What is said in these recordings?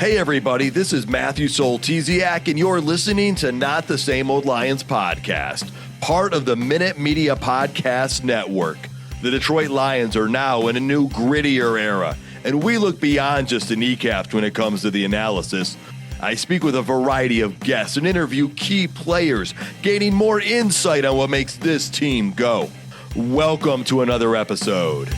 Hey everybody, this is Matthew Soltiziak, and you're listening to Not the Same Old Lions podcast, part of the Minute Media Podcast Network. The Detroit Lions are now in a new, grittier era, and we look beyond just the kneecaps when it comes to the analysis. I speak with a variety of guests and interview key players, gaining more insight on what makes this team go. Welcome to another episode.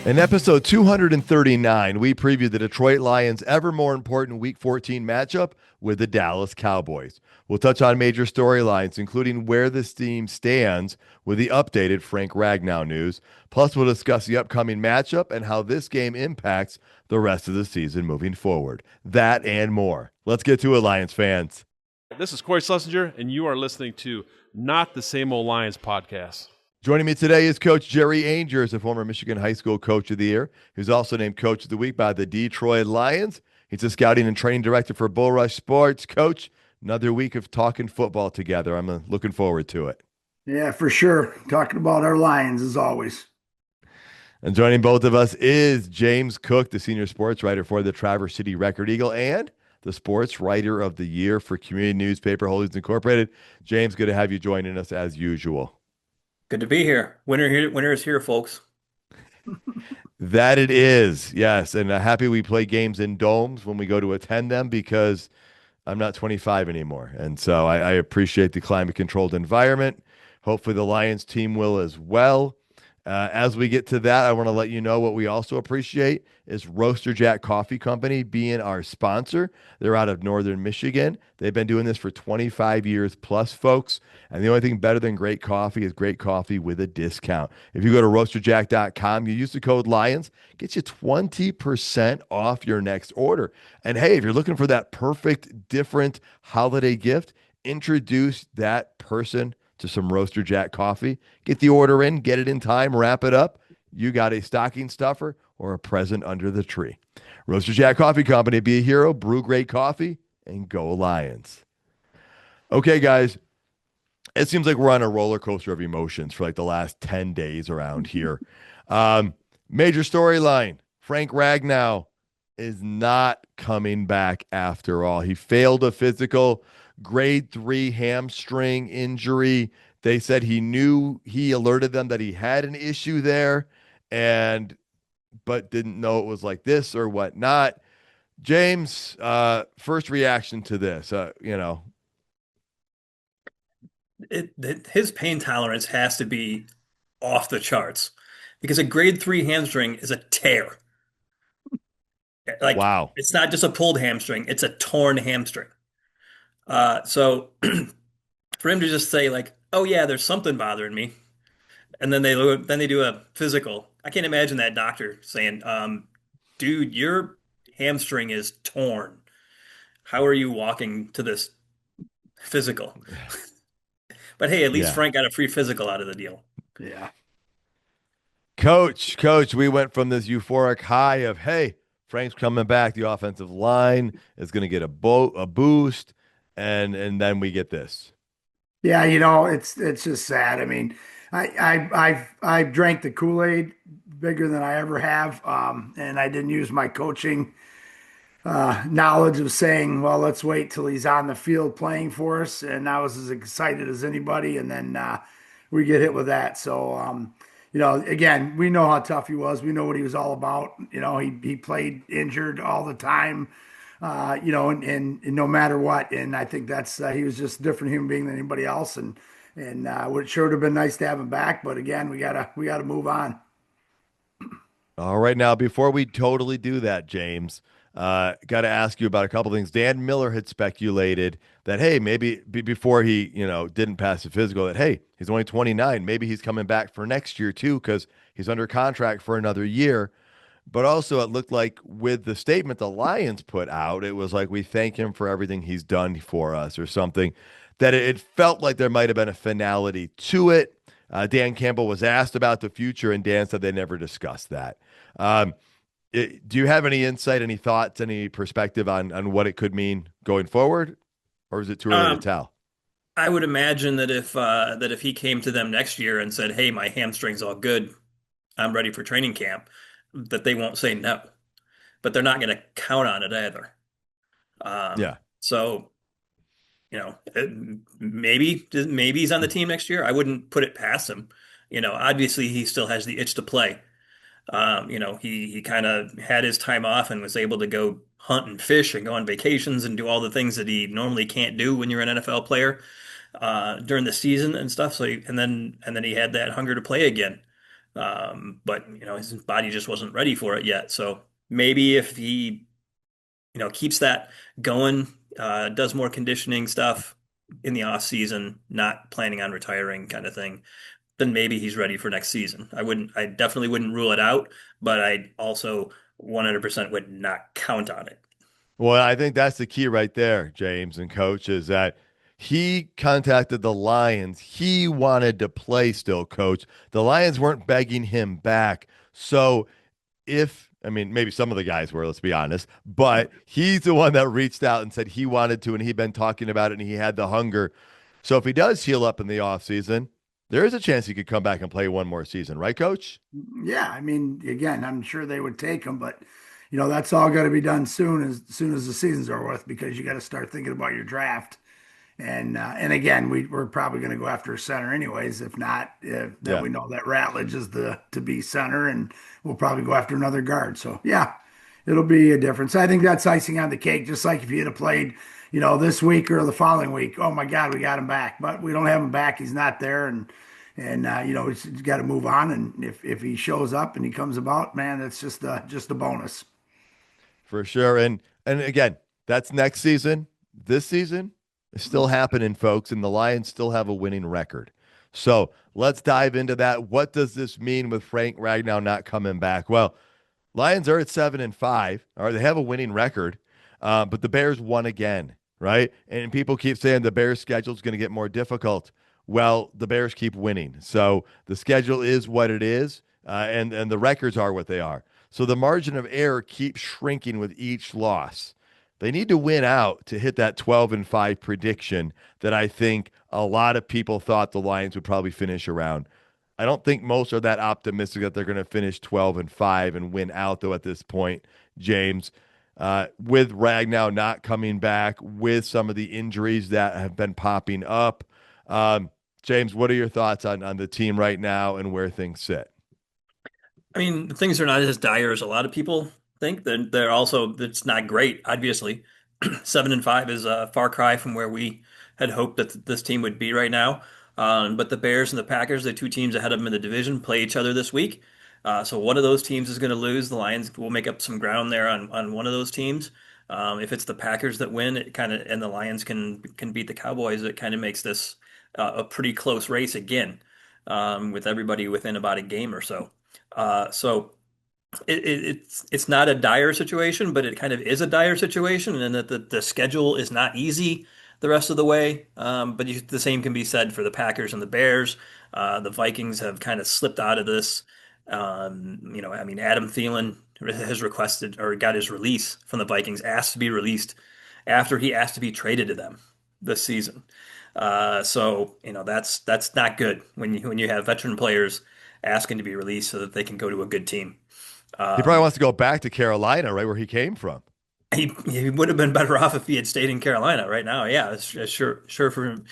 In episode 239, we preview the Detroit Lions' ever more important Week 14 matchup with the Dallas Cowboys. We'll touch on major storylines, including where this team stands with the updated Frank Ragnow news. Plus, we'll discuss the upcoming matchup and how this game impacts the rest of the season moving forward. That and more. Let's get to it, Lions fans. This is Corey Schlesinger, and you are listening to Not the Same Old Lions podcast. Joining me today is Coach Jerry Angers, a former Michigan High School Coach of the Year, who's also named Coach of the Week by the Detroit Lions. He's a scouting and training director for Bull Rush Sports. Coach, another week of talking football together. I'm looking forward to it. Yeah, for sure. Talking about our Lions as always. And joining both of us is James Cook, the senior sports writer for the Traverse City Record Eagle and the Sports Writer of the Year for Community Newspaper Holdings Incorporated. James, good to have you joining us as usual. Good to be here. Winter is here, folks. That it is, yes. And happy we play games in domes when we go to attend them because I'm not 25 anymore. And so I appreciate the climate-controlled environment. Hopefully the Lions team will as well. As we get to that, I want to let you know what we also appreciate is Roaster Jack Coffee Company being our sponsor. They're out of Northern Michigan. They've been doing this for 25 years plus, folks. And the only thing better than great coffee is great coffee with a discount. If you go to roasterjack.com, you use the code LIONS, get you 20% off your next order. And hey, if you're looking for that perfect, different holiday gift, introduce that person to some Roaster Jack coffee. Get the order in, get it in time, wrap it up. You got a stocking stuffer or a present under the tree. Roaster Jack Coffee Company, be a hero, brew great coffee, and go Lions. Okay, guys, it seems like we're on a roller coaster of emotions for like the last 10 days around here. Major storyline, Frank Ragnow is not coming back after all. He failed a physical, grade 3 hamstring injury. They said he alerted them that he had an issue there, but didn't know it was like this or whatnot. James, first reaction to this, His pain tolerance has to be off the charts because a grade 3 hamstring is a tear. Like, wow. It's not just a pulled hamstring, it's a torn hamstring. So for him to just say like, "Oh yeah, there's something bothering me," and then they do a physical. I can't imagine that doctor saying, "Dude, your hamstring is torn. How are you walking to this physical?" But hey, at least Frank got a free physical out of the deal. Yeah. Coach, we went from this euphoric high of, hey, Frank's coming back. The offensive line is going to get a boost. And then we get this. Yeah, it's just sad. I mean, I've drank the Kool-Aid bigger than I ever have, and I didn't use my coaching knowledge of saying, well, let's wait till he's on the field playing for us. And I was as excited as anybody, and then we get hit with that. So, again, we know how tough he was. We know what he was all about. He played injured all the time. And no matter what, and I think that's he was just a different human being than anybody else, and it sure would have been nice to have him back, but again, we gotta move on. All right, now before we totally do that, James, got to ask you about a couple things. Dan Miller had speculated that hey, maybe before he didn't pass the physical, that hey, he's only 29, maybe he's coming back for next year too because he's under contract for another year. But also it looked like with the statement the Lions put out, it was like, we thank him for everything he's done for us or something, that it felt like there might have been a finality to it. Dan Campbell was asked about the future, and Dan said they never discussed that. Do you have any insight, any thoughts, any perspective on what it could mean going forward? Or is it too early to tell? I would imagine that if he came to them next year and said, "Hey, my hamstring's all good, I'm ready for training camp," that they won't say no. but they're not going to count on it either. Yeah. So maybe he's on the team next year. I wouldn't put it past him. Obviously he still has the itch to play. He kind of had his time off and was able to go hunt and fish and go on vacations and do all the things that he normally can't do when you're an NFL player during the season and stuff. And then he had that hunger to play again. But his body just wasn't ready for it yet. So maybe if he keeps that going, does more conditioning stuff in the off season, not planning on retiring kind of thing, then maybe he's ready for next season. I definitely wouldn't rule it out, but I also 100% would not count on it. Well, I think that's the key right there, James and coach, is that he contacted the Lions. He wanted to play still, coach. The Lions weren't begging him back. So I mean, maybe some of the guys were, let's be honest, but he's the one that reached out and said he wanted to, and he'd been talking about it and he had the hunger. So if he does heal up in the offseason, there is a chance he could come back and play one more season, right, coach? Yeah, I mean, again, I'm sure they would take him, but that's all got to be done soon as the season's over with because you got to start thinking about your draft. And again, we're probably going to go after a center anyways. If not, then Yeah. we know that Ratledge is the to be center, and we'll probably go after another guard. So yeah, it'll be a difference. I think that's icing on the cake. Just like if you had played, this week or the following week, oh my God, we got him back, but we don't have him back. He's not there, and he's got to move on. And if he shows up and he comes about, man, that's just a bonus. For sure. And again, that's next season. This season is still happening, folks, and the Lions still have a winning record. So let's dive into that. What does this mean with Frank Ragnow not coming back? Well, Lions are at 7-5. All right, they have a winning record, but the Bears won again, right? And people keep saying the Bears' schedule is going to get more difficult. Well, the Bears keep winning, so the schedule is what it is, and the records are what they are. So the margin of error keeps shrinking with each loss. They need to win out to hit that 12-5 prediction that I think a lot of people thought the Lions would probably finish around. I don't think most are that optimistic that they're going to finish 12-5 and win out, though, at this point, James. With Ragnow not coming back, with some of the injuries that have been popping up. James, what are your thoughts on the team right now and where things sit? I mean, things are not as dire as a lot of people think. They're also it's not great, obviously. 7-5 is a far cry from where we had hoped that this team would be right now. But the Bears and the Packers, the two teams ahead of them in the division, play each other this week. So one of those teams is going to lose. The Lions will make up some ground there on one of those teams. If it's the Packers that win, it kind of and the Lions can beat the Cowboys, it kind of makes this a pretty close race again, with everybody within about a game or so. So it's not a dire situation, but it kind of is a dire situation, and that the schedule is not easy the rest of the way. But the same can be said for the Packers and the Bears. The Vikings have kind of slipped out of this. I mean, Adam Thielen has requested or got his release from the Vikings, asked to be released after he asked to be traded to them this season. So that's not good when you have veteran players asking to be released so that they can go to a good team. He probably Um, wants to go back to Carolina, right where he came from. he would have been better off if he had stayed in Carolina right now. Yeah, it's sure for him.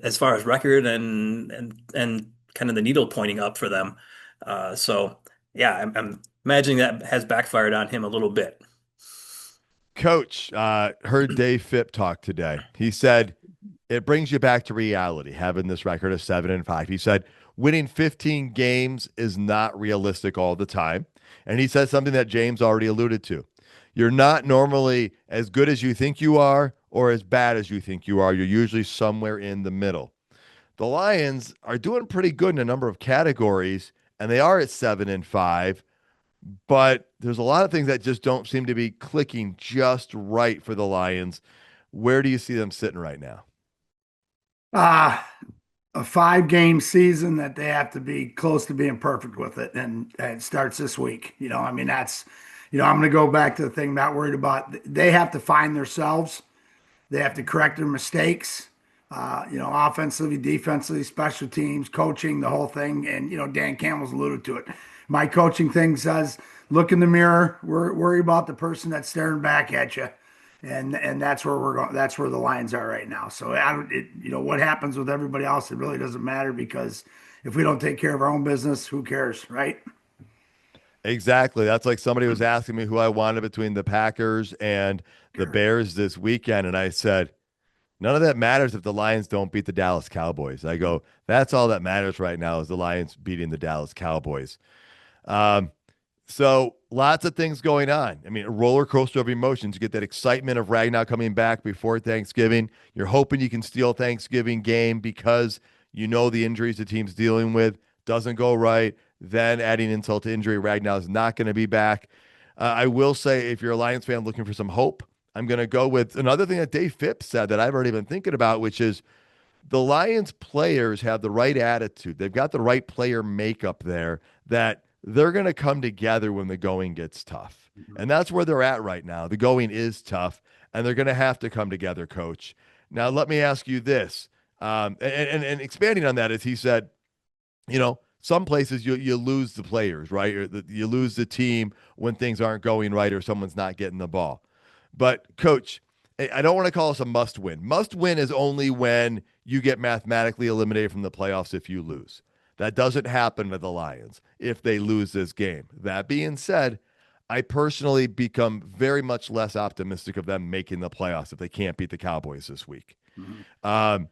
As far as record and kind of the needle pointing up for them. So yeah, I'm imagining that has backfired on him a little bit. Coach, heard Dave Phipp talk today. He said it brings you back to reality having this record of 7-5. He said winning 15 games is not realistic all the time. And he said something that James already alluded to. You're not normally as good as you think you are or as bad as you think you are. You're usually somewhere in the middle. The Lions are doing pretty good in a number of categories, and they are at 7-5. But there's a lot of things that just don't seem to be clicking just right for the Lions. Where do you see them sitting right now? Uh, a 5 game season that they have to be close to being perfect with it. And it starts this week. I mean, I'm going to go back to the thing I'm not worried about. They have to find themselves. They have to correct their mistakes. offensively, defensively, special teams, coaching, the whole thing. And, Dan Campbell's alluded to it. My coaching thing says, look in the mirror, worry about the person that's staring back at you. And that's where we're going. That's where the lines are right now. So, what happens with everybody else, it really doesn't matter because if we don't take care of our own business, who cares, right? Exactly. That's like somebody was asking me who I wanted between the Packers and the Bears this weekend. And I said, none of that matters if the Lions don't beat the Dallas Cowboys. I go, that's all that matters right now is the Lions beating the Dallas Cowboys. Um, so lots of things going on. I mean, a roller coaster of emotions. You get that excitement of Ragnow coming back before Thanksgiving. You're hoping you can steal Thanksgiving game because you know the injuries the team's dealing with doesn't go right. Then adding insult to injury, Ragnow is not going to be back. I will say, if you're a Lions fan looking for some hope, I'm going to go with another thing that Dave Phipps said that I've already been thinking about, which is the Lions players have the right attitude. They've got the right player makeup there that they're going to come together when the going gets tough. And that's where they're at right now. The going is tough, and they're going to have to come together, coach. Now, let me ask you this. And expanding on that, as he said, some places you lose the players, right? Or you lose the team when things aren't going right or someone's not getting the ball. But, coach, I don't want to call this a must win. Must win is only when you get mathematically eliminated from the playoffs if you lose. That doesn't happen to the Lions if they lose this game. That being said, I personally become very much less optimistic of them making the playoffs if they can't beat the Cowboys this week. Um,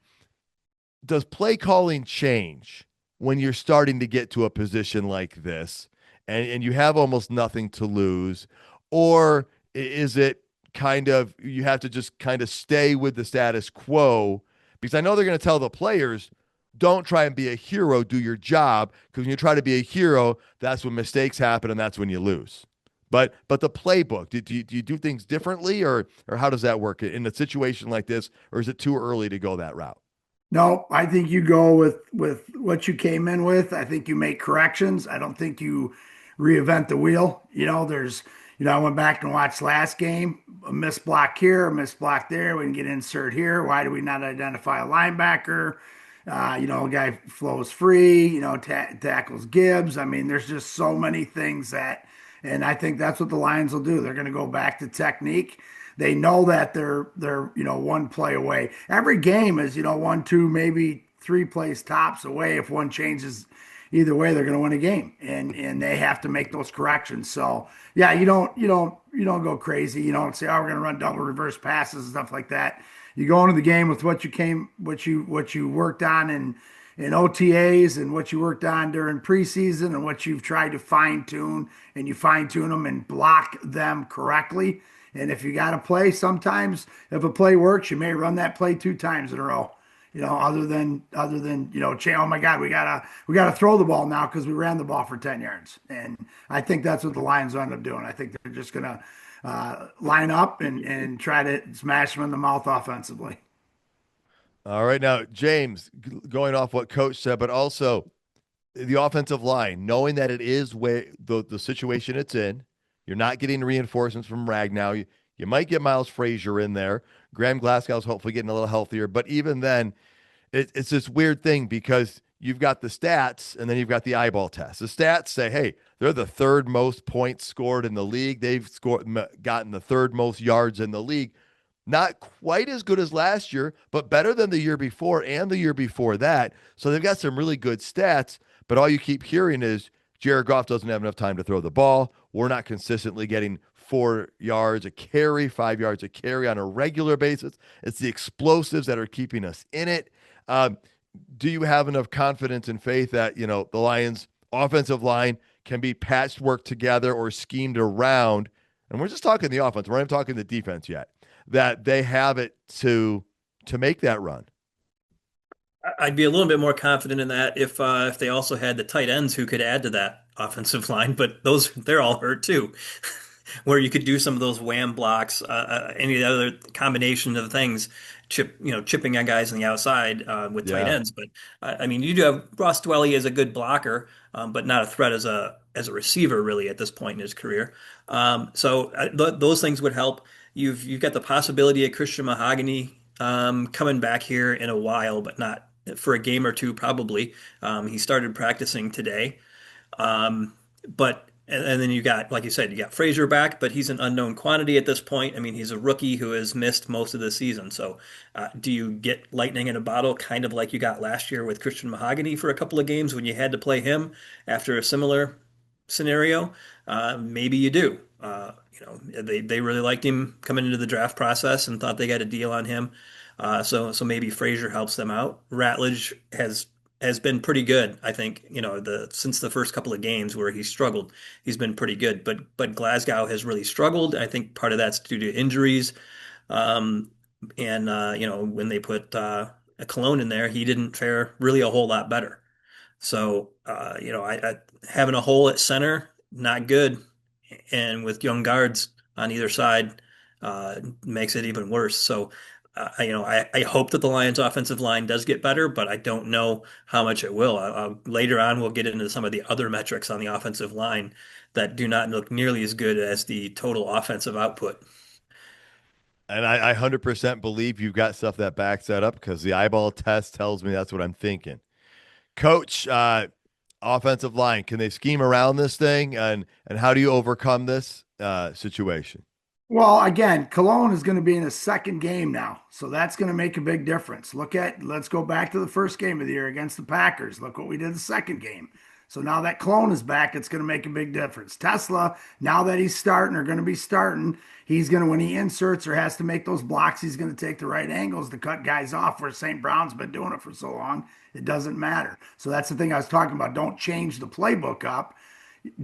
does play calling change when you're starting to get to a position like this and you have almost nothing to lose? Or is it kind of you have to just kind of stay with the status quo? Because I know they're going to tell the players, don't try and be a hero, do your job. Because when you try to be a hero, that's when mistakes happen and that's when you lose. But the playbook, do you do things differently or how does that work in a situation like this? Or is it too early to go that route? No, I think you go with what you came in with. I think you make corrections. I don't think you reinvent the wheel. I went back and watched last game, a missed block here, a missed block there. We can get insert here. Why do we not identify a linebacker? A guy flows free, tackles Gibbs. I mean, there's just so many things and I think that's what the Lions will do. They're going to go back to technique. They know that they're one play away. Every game is one, two, maybe three plays tops away. If one changes either way, they're going to win a game, and they have to make those corrections. So yeah, you don't go crazy. You don't say, oh, we're going to run double reverse passes and stuff like that. You go into the game with what you worked on in OTAs and what you worked on during preseason and what you've tried to fine tune, and you fine tune them and block them correctly. And if you got to play, sometimes if a play works, you may run that play two times in a row. Oh my God, we gotta throw the ball now because we ran the ball for 10 yards. And I think that's what the Lions end up doing. I think they're just gonna line up and try to smash them in the mouth offensively. All right. Now, James, going off what coach said, but also the offensive line, knowing that it is where the situation it's in, you're not getting reinforcements from Ragnow. You might get Miles Frazier in there. Graham Glasgow's hopefully getting a little healthier. But even then, it's this weird thing because you've got the stats and then you've got the eyeball test. The stats say, hey, they're the third most points scored in the league. They've gotten the third most yards in the league. Not quite as good as last year, but better than the year before and the year before that. So they've got some really good stats, but all you keep hearing is Jared Goff doesn't have enough time to throw the ball. We're not consistently getting 4 yards a carry, 5 yards a carry on a regular basis. It's the explosives that are keeping us in it. Do you have enough confidence and faith that, the Lions offensive line can be patched work together or schemed around? And we're just talking the offense. We're not even talking the defense yet. That they have it to make that run. I'd be a little bit more confident in that if they also had the tight ends who could add to that offensive line, but they're all hurt too. Where you could do some of those wham blocks, any other combination of things, chipping on guys on the outside with tight Yeah. ends. But I mean, you do have Ross Dwelly as a good blocker, but not a threat as a receiver really at this point in his career. So those things would help. You've got the possibility of Christian Mahogany coming back here in a while, but not for a game or two probably. He started practicing today. Um, but and then you got, like you said, you got Frazier back, but he's an unknown quantity at this point. I mean, he's a rookie who has missed most of the season. So, do you get lightning in a bottle, kind of like you got last year with Christian Mahogany for a couple of games when you had to play him after a similar scenario? Maybe you do. They really liked him coming into the draft process and thought they got a deal on him. So maybe Frazier helps them out. Ratledge has been pretty good. I think, the since the first couple of games where he struggled, he's been pretty good. But Glasgow has really struggled. I think part of that's due to injuries. Um, and when they put a Cologne in there, he didn't fare really a whole lot better. So I having a hole at center, not good, and with young guards on either side, makes it even worse. So, I hope that the Lions' offensive line does get better, but I don't know how much it will. Later on, we'll get into some of the other metrics on the offensive line that do not look nearly as good as the total offensive output. And I 100% believe you've got stuff that backs that up because the eyeball test tells me that's what I'm thinking. Coach, offensive line, can they scheme around this thing? And how do you overcome this situation? Well, again, Cologne is going to be in a second game now, so that's going to make a big difference. Let's go back to the first game of the year against the Packers. Look what we did the second game. So now that Cologne is back, it's going to make a big difference. Tesla, now that he's starting or going to be starting, he's going to, when he inserts or has to make those blocks, he's going to take the right angles to cut guys off where St. Brown's been doing it for so long. It doesn't matter. So that's the thing I was talking about. Don't change the playbook up,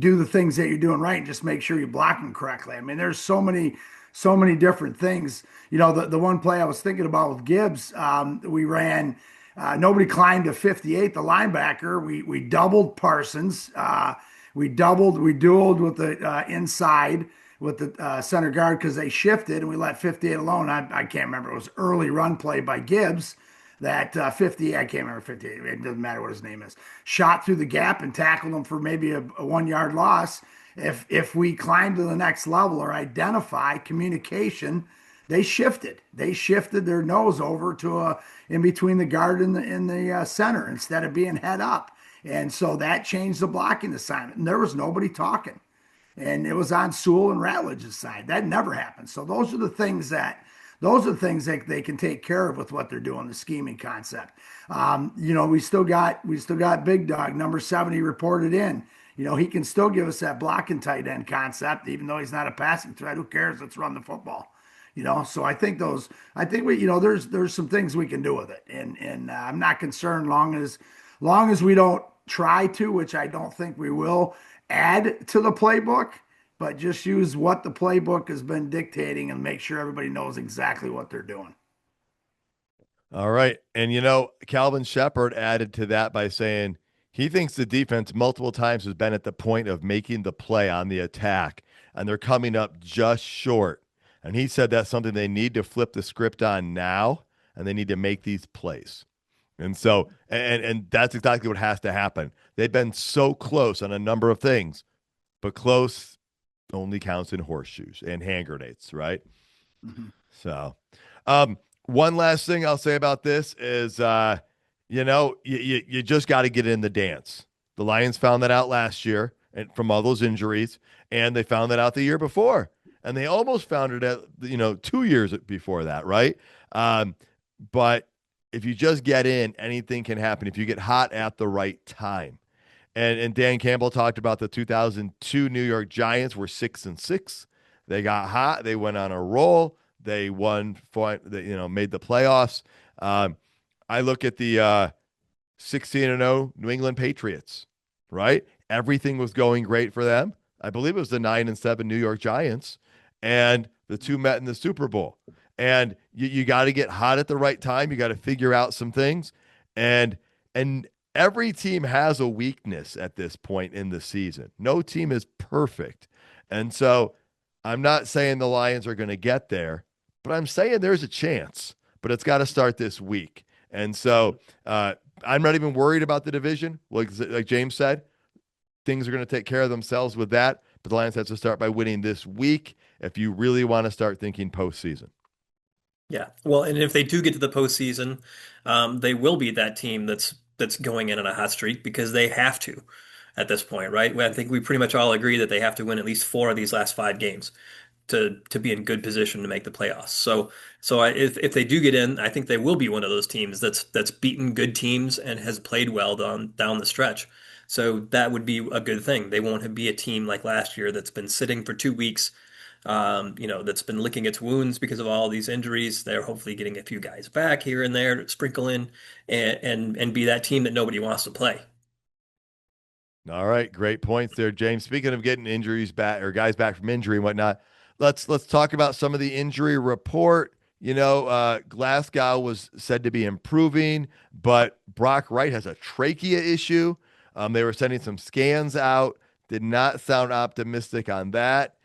do the things that you're doing right and just make sure you block them correctly. I mean, there's so many different things. The one play I was thinking about with Gibbs, we ran, nobody climbed to 58, the linebacker. We doubled Parsons. We dueled with the inside with the center guard because they shifted and we let 58 alone. I can't remember. It was early run play by Gibbs that 50, I can't remember 58, it doesn't matter what his name is, shot through the gap and tackled him for maybe a 1 yard loss. If we climb to the next level or identify communication, they shifted. They shifted their nose over to in between the guard and the center instead of being head up. And so that changed the blocking assignment. And there was nobody talking. And it was on Sewell and Ratledge's side. That never happened. So those are the things that they can take care of with what they're doing, the scheming concept. We still got Big Dog, number 70 reported in. He can still give us that blocking tight end concept, even though he's not a passing threat. Who cares? Let's run the football. So there's some things we can do with it, and I'm not concerned long as we don't try to, which I don't think we will, add to the playbook, but just use what the playbook has been dictating and make sure everybody knows exactly what they're doing. All right. And, Calvin Shepard added to that by saying he thinks the defense multiple times has been at the point of making the play on the attack, and they're coming up just short. And he said that's something they need to flip the script on now, and they need to make these plays. And so, and that's exactly what has to happen. They've been so close on a number of things, but close only counts in horseshoes and hand grenades, right? Mhm. So, one last thing I'll say about this is, you just got to get in the dance. The Lions found that out last year and from all those injuries, and they found that out the year before, and they almost found it at 2 years before that, right? But if you just get in, anything can happen if you get hot at the right time. And Dan Campbell talked about the 2002 New York Giants were 6-6. They got hot. They went on a roll. They won. Made the playoffs. I look at the 16-0 New England Patriots. Right, everything was going great for them. I believe it was the 9-7 New York Giants, and the two met in the Super Bowl. And you got to get hot at the right time. You got to figure out some things, and every team has a weakness at this point in the season. No team is perfect. And so I'm not saying the Lions are going to get there, but I'm saying there's a chance, but it's got to start this week. And so I'm not even worried about the division. Like James said, things are going to take care of themselves with that. But the Lions have to start by winning this week if you really want to start thinking postseason. Yeah. Well, and if they do get to the postseason, they will be that team that's going in on a hot streak because they have to at this point, right? Well, I think we pretty much all agree that they have to win at least four of these last five games to be in good position to make the playoffs. If they do get in, I think they will be one of those teams that's beaten good teams and has played well down the stretch. So that would be a good thing. They won't be a team like last year that's been sitting for 2 weeks, that's been licking its wounds because of all these injuries. They're hopefully getting a few guys back here and there to sprinkle in and be that team that nobody wants to play. All right, great points there, James. Speaking of getting injuries back or guys back from injury and whatnot, let's talk about some of the injury report. Glasgow was said to be improving, but Brock Wright has a trachea issue. They were sending some scans out. Did not sound optimistic on that.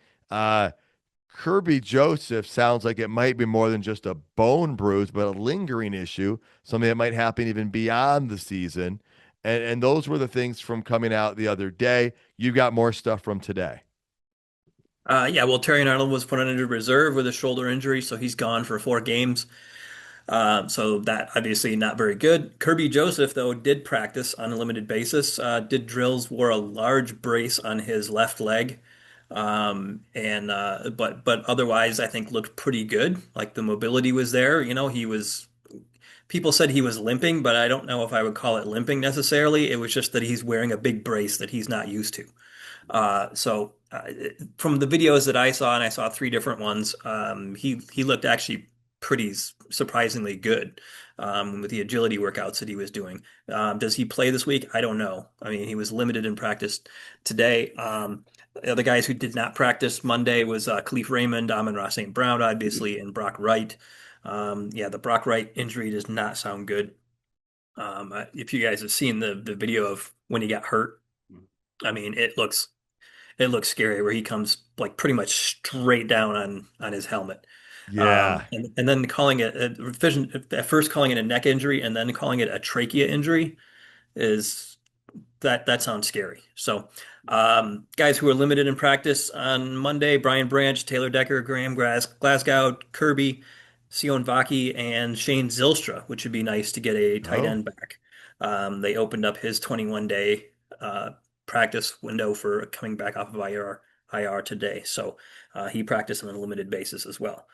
Kirby Joseph sounds like it might be more than just a bone bruise, but a lingering issue, something that might happen even beyond the season. And those were the things from coming out the other day. You got more stuff from today. Yeah, well, Terry Arnold was put on injured reserve with a shoulder injury, so he's gone for 4 games. So that obviously not very good. Kirby Joseph, though, did practice on a limited basis, did drills, wore a large brace on his left leg. And but otherwise, I think looked pretty good. Like the mobility was there. People said he was limping, but I don't know if I would call it limping necessarily. It was just that he's wearing a big brace that he's not used to. From the videos that I saw, and I saw three different ones, he looked actually pretty surprisingly good with the agility workouts that he was doing. Does he play this week? I don't know. I mean, he was limited in practice today. The other guys who did not practice Monday was Khalif Raymond, Amon-Ra St. Brown, obviously, and Brock Wright. Yeah, the Brock Wright injury does not sound good. If you guys have seen the video of when he got hurt, I mean, it looks scary where he comes like pretty much straight down on his helmet. Yeah. And then calling it a revision, at first calling it a neck injury and then calling it a trachea injury is that sounds scary. So, guys who are limited in practice on Monday: Brian Branch, Taylor Decker, Graham Glasgow, Kirby, Sion Vaki, and Shane Zylstra, which would be nice to get a tight Oh, end back. They opened up his 21-day practice window for coming back off of IR today. So he practiced on a limited basis as well.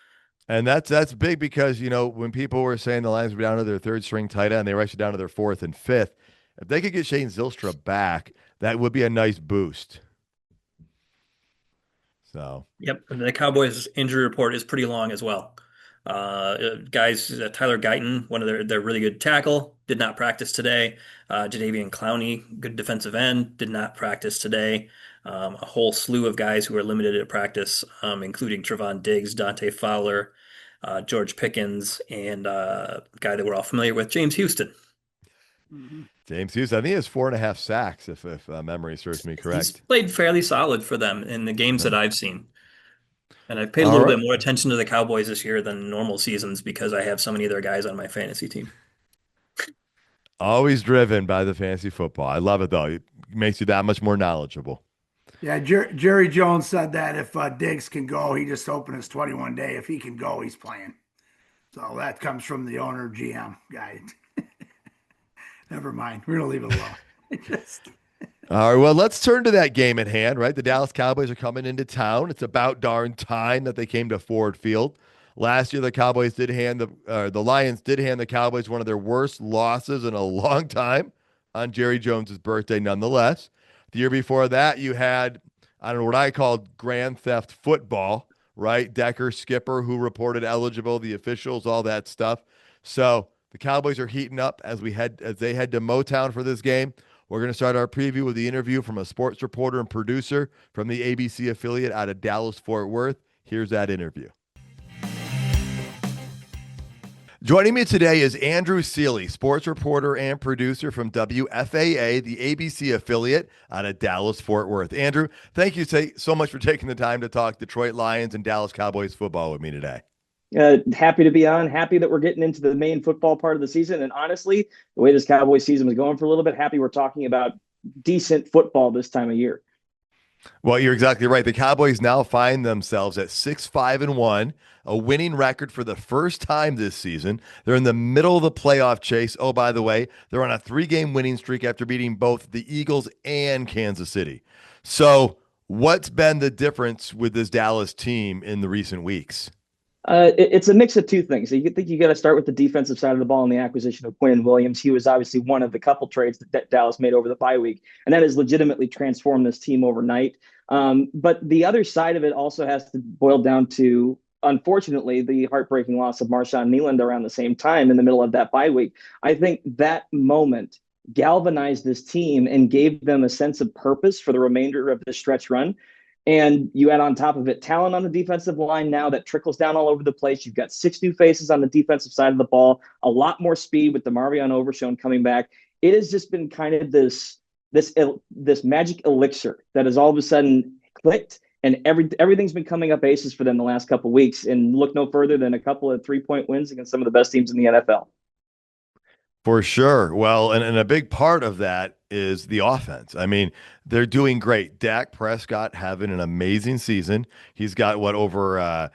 and that's big because when people were saying the Lions were down to their third string tight end, they were actually down to their fourth and fifth. If they could get Shane Zylstra back, that would be a nice boost. So Yep, and the Cowboys injury report is pretty long as well. Guys, Tyler Guyton, one of their really good tackle, did not practice today. Jadeveon Clowney, good defensive end, did not practice today. A whole slew of guys who are limited at practice, including Trevon Diggs, Dante Fowler, George Pickens, and a guy that we're all familiar with, James Houston. Mhm. James Hughes, I think he has 4.5 sacks, if memory serves me He's correct. played fairly solid for them in the games that Yeah. I've seen. And I've paid a All little right. bit more attention to the Cowboys this year than normal seasons because I have so many of their guys on my fantasy team. Always driven by the fantasy football. I love it though. It makes you that much more knowledgeable. Yeah, Jerry Jones said that if Diggs can go, he just opened his 21 day. If he can go, he's playing. So that comes from the owner GM guy. Never mind. We're gonna leave it alone. Just All right, well, let's turn to that game at hand, right? The Dallas Cowboys are coming into town. It's about darn time that they came to Ford Field. Last year, the Lions did hand the Cowboys one of their worst losses in a long time on Jerry Jones's birthday, nonetheless. The year before that, you had, I don't know what I called grand theft football, right? Decker, Skipper, who reported eligible, the officials, all that stuff. So the Cowboys are heating up as they head to Motown for this game. We're going to start our preview with the interview from a sports reporter and producer from the ABC affiliate out of Dallas, Fort Worth. Here's that interview. Joining me today is Andrew Seeley, sports reporter and producer from WFAA, the ABC affiliate out of Dallas, Fort Worth. Andrew, thank you so much for taking the time to talk Detroit Lions and Dallas Cowboys football with me today. Happy to be on. Happy that we're getting into the main football part of the season. And honestly, the way this Cowboys season was going for a little bit, happy we're talking about decent football this time of year. Well, you're exactly right. The Cowboys now find themselves at 6-5-1, a winning record for the first time this season. They're in the middle of the playoff chase. Oh, by the way, they're on a 3-game winning streak after beating both the Eagles and Kansas City. So, what's been the difference with this Dallas team in the recent weeks? It's a mix of two things. You think you got to start with the defensive side of the ball and the acquisition of Quinn Williams. He was obviously one of the couple trades that Dallas made over the bye week, and that has legitimately transformed this team overnight. But the other side of it also has to boil down to, unfortunately, the heartbreaking loss of Marshawn Kneeland around the same time in the middle of that bye week. I think that moment galvanized this team and gave them a sense of purpose for the remainder of the stretch run. And you add on top of it talent on the defensive line now that trickles down all over the place. You've got 6 new faces on the defensive side of the ball, a lot more speed with the Marvion Overshown coming back. It has just been kind of this magic elixir that has all of a sudden clicked, and everything's been coming up aces for them the last couple of weeks. And look no further than a couple of 3-point wins against some of the best teams in the NFL. For sure. Well, and a big part of that is the offense. I mean, they're doing great. Dak Prescott having an amazing season. He's got what, over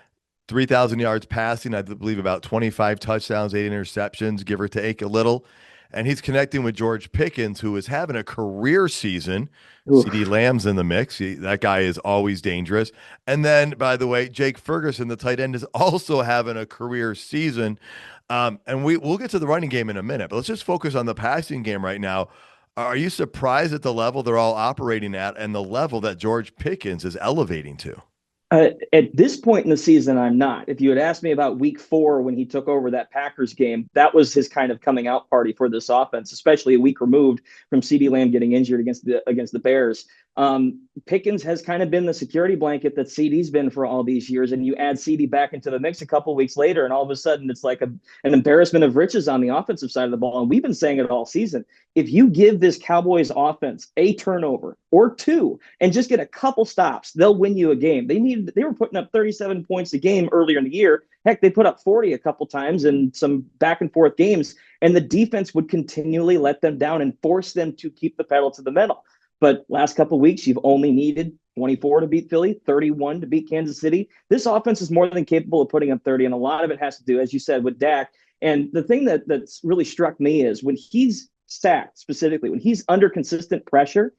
3,000 yards passing, I believe about 25 touchdowns, 8 interceptions, give or take a little. And he's connecting with George Pickens, who is having a career season. CD Oof. Lamb's in the mix. That guy is always dangerous. And then, by the way, Jake Ferguson, the tight end, is also having a career season. And we'll get to the running game in a minute, but let's just focus on the passing game right now. Are you surprised at the level they're all operating at and the level that George Pickens is elevating to? At this point in the season, I'm not. If you had asked me about week 4 when he took over that Packers game, that was his kind of coming out party for this offense, especially a week removed from CeeDee Lamb getting injured against the Bears. Pickens has kind of been the security blanket that CD's been for all these years, and you add CD back into the mix a couple weeks later, and all of a sudden it's like an embarrassment of riches on the offensive side of the ball. And we've been saying it all season. If you give this Cowboys offense a turnover or two and just get a couple stops, they'll win you a game. They were putting up 37 points a game earlier in the year. Heck, they put up 40 a couple times in some back and forth games, and the defense would continually let them down and force them to keep the pedal to the metal. But last couple of weeks, you've only needed 24 to beat Philly, 31 to beat Kansas City. This offense is more than capable of putting up 30, and a lot of it has to do, as you said, with Dak. And the thing that's really struck me is when he's sacked, specifically, when he's under consistent pressure,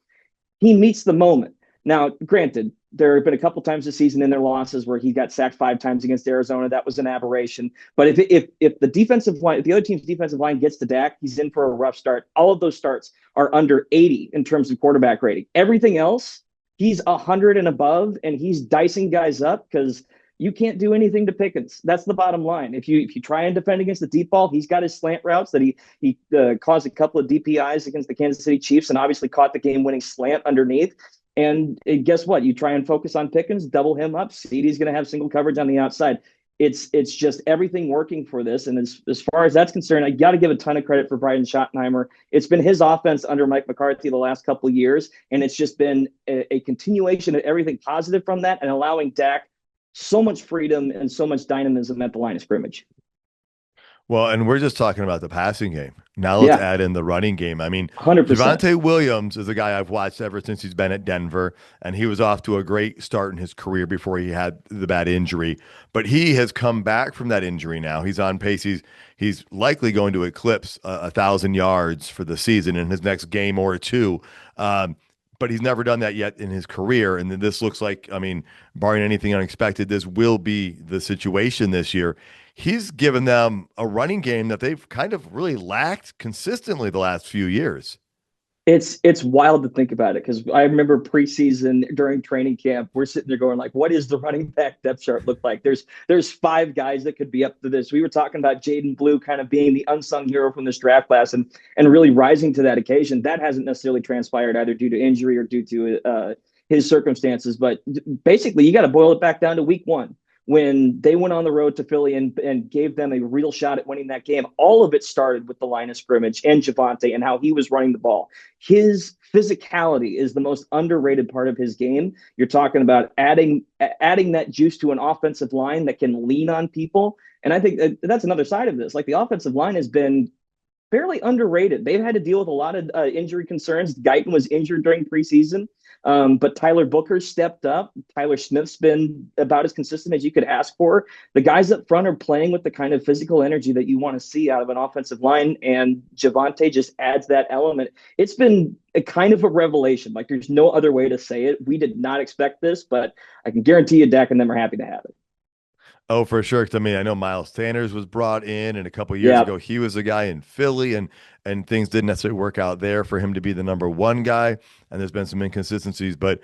he meets the moment. Now, granted, there have been a couple times this season in their losses where he got sacked 5 times against Arizona. That was an aberration. But if the defensive line, if the other team's defensive line gets to Dak, he's in for a rough start. All of those starts are under 80 in terms of quarterback rating. Everything else, he's 100 and above, and he's dicing guys up because you can't do anything to Pickens. That's the bottom line. If you try and defend against the deep ball, he's got his slant routes that he caused a couple of DPIs against the Kansas City Chiefs, and obviously caught the game-winning slant underneath. And guess what? You try and focus on Pickens, double him up. CD's going to have single coverage on the outside. It's just everything working for this. And as far as that's concerned, I got to give a ton of credit for Brian Schottenheimer. It's been his offense under Mike McCarthy the last couple of years, and it's just been a continuation of everything positive from that and allowing Dak so much freedom and so much dynamism at the line of scrimmage. Well, and we're just talking about the passing game. Now let's Yeah, add in the running game. I mean, 100%. Javonte Williams is a guy I've watched ever since he's been at Denver, and he was off to a great start in his career before he had the bad injury. But he has come back from that injury now. He's on pace. He's likely going to eclipse 1,000 yards for the season in his next game or two. But he's never done that yet in his career. And this looks like, I mean, barring anything unexpected, this will be the situation this year. He's given them a running game that they've kind of really lacked consistently the last few years. It's wild to think about it because I remember preseason during training camp, we're sitting there going like, what does the running back depth chart look like? There's 5 guys that could be up to this. We were talking about Jaden Blue kind of being the unsung hero from this draft class and really rising to that occasion. That hasn't necessarily transpired either due to injury or due to his circumstances. But basically, you got to boil it back down to week 1 when they went on the road to Philly and gave them a real shot at winning that game. All of it started with the line of scrimmage and Javonte and how he was running the ball. His physicality is the most underrated part of his game. You're talking about adding that juice to an offensive line that can lean on people. And I think that's another side of this. Like the offensive line has been fairly underrated. They've had to deal with a lot of injury concerns. Guyton was injured during preseason, but Tyler Booker stepped up. Tyler Smith's been about as consistent as you could ask for. The guys up front are playing with the kind of physical energy that you want to see out of an offensive line, and Javonte just adds that element. It's been a kind of a revelation. Like, there's no other way to say it. We did not expect this, but I can guarantee you Dak and them are happy to have it. Oh, for sure. 'Cause, I mean, I know Miles Sanders was brought in, and a couple of years Yeah. ago, he was a guy in Philly, and things didn't necessarily work out there for him to be the number one guy. And there's been some inconsistencies, but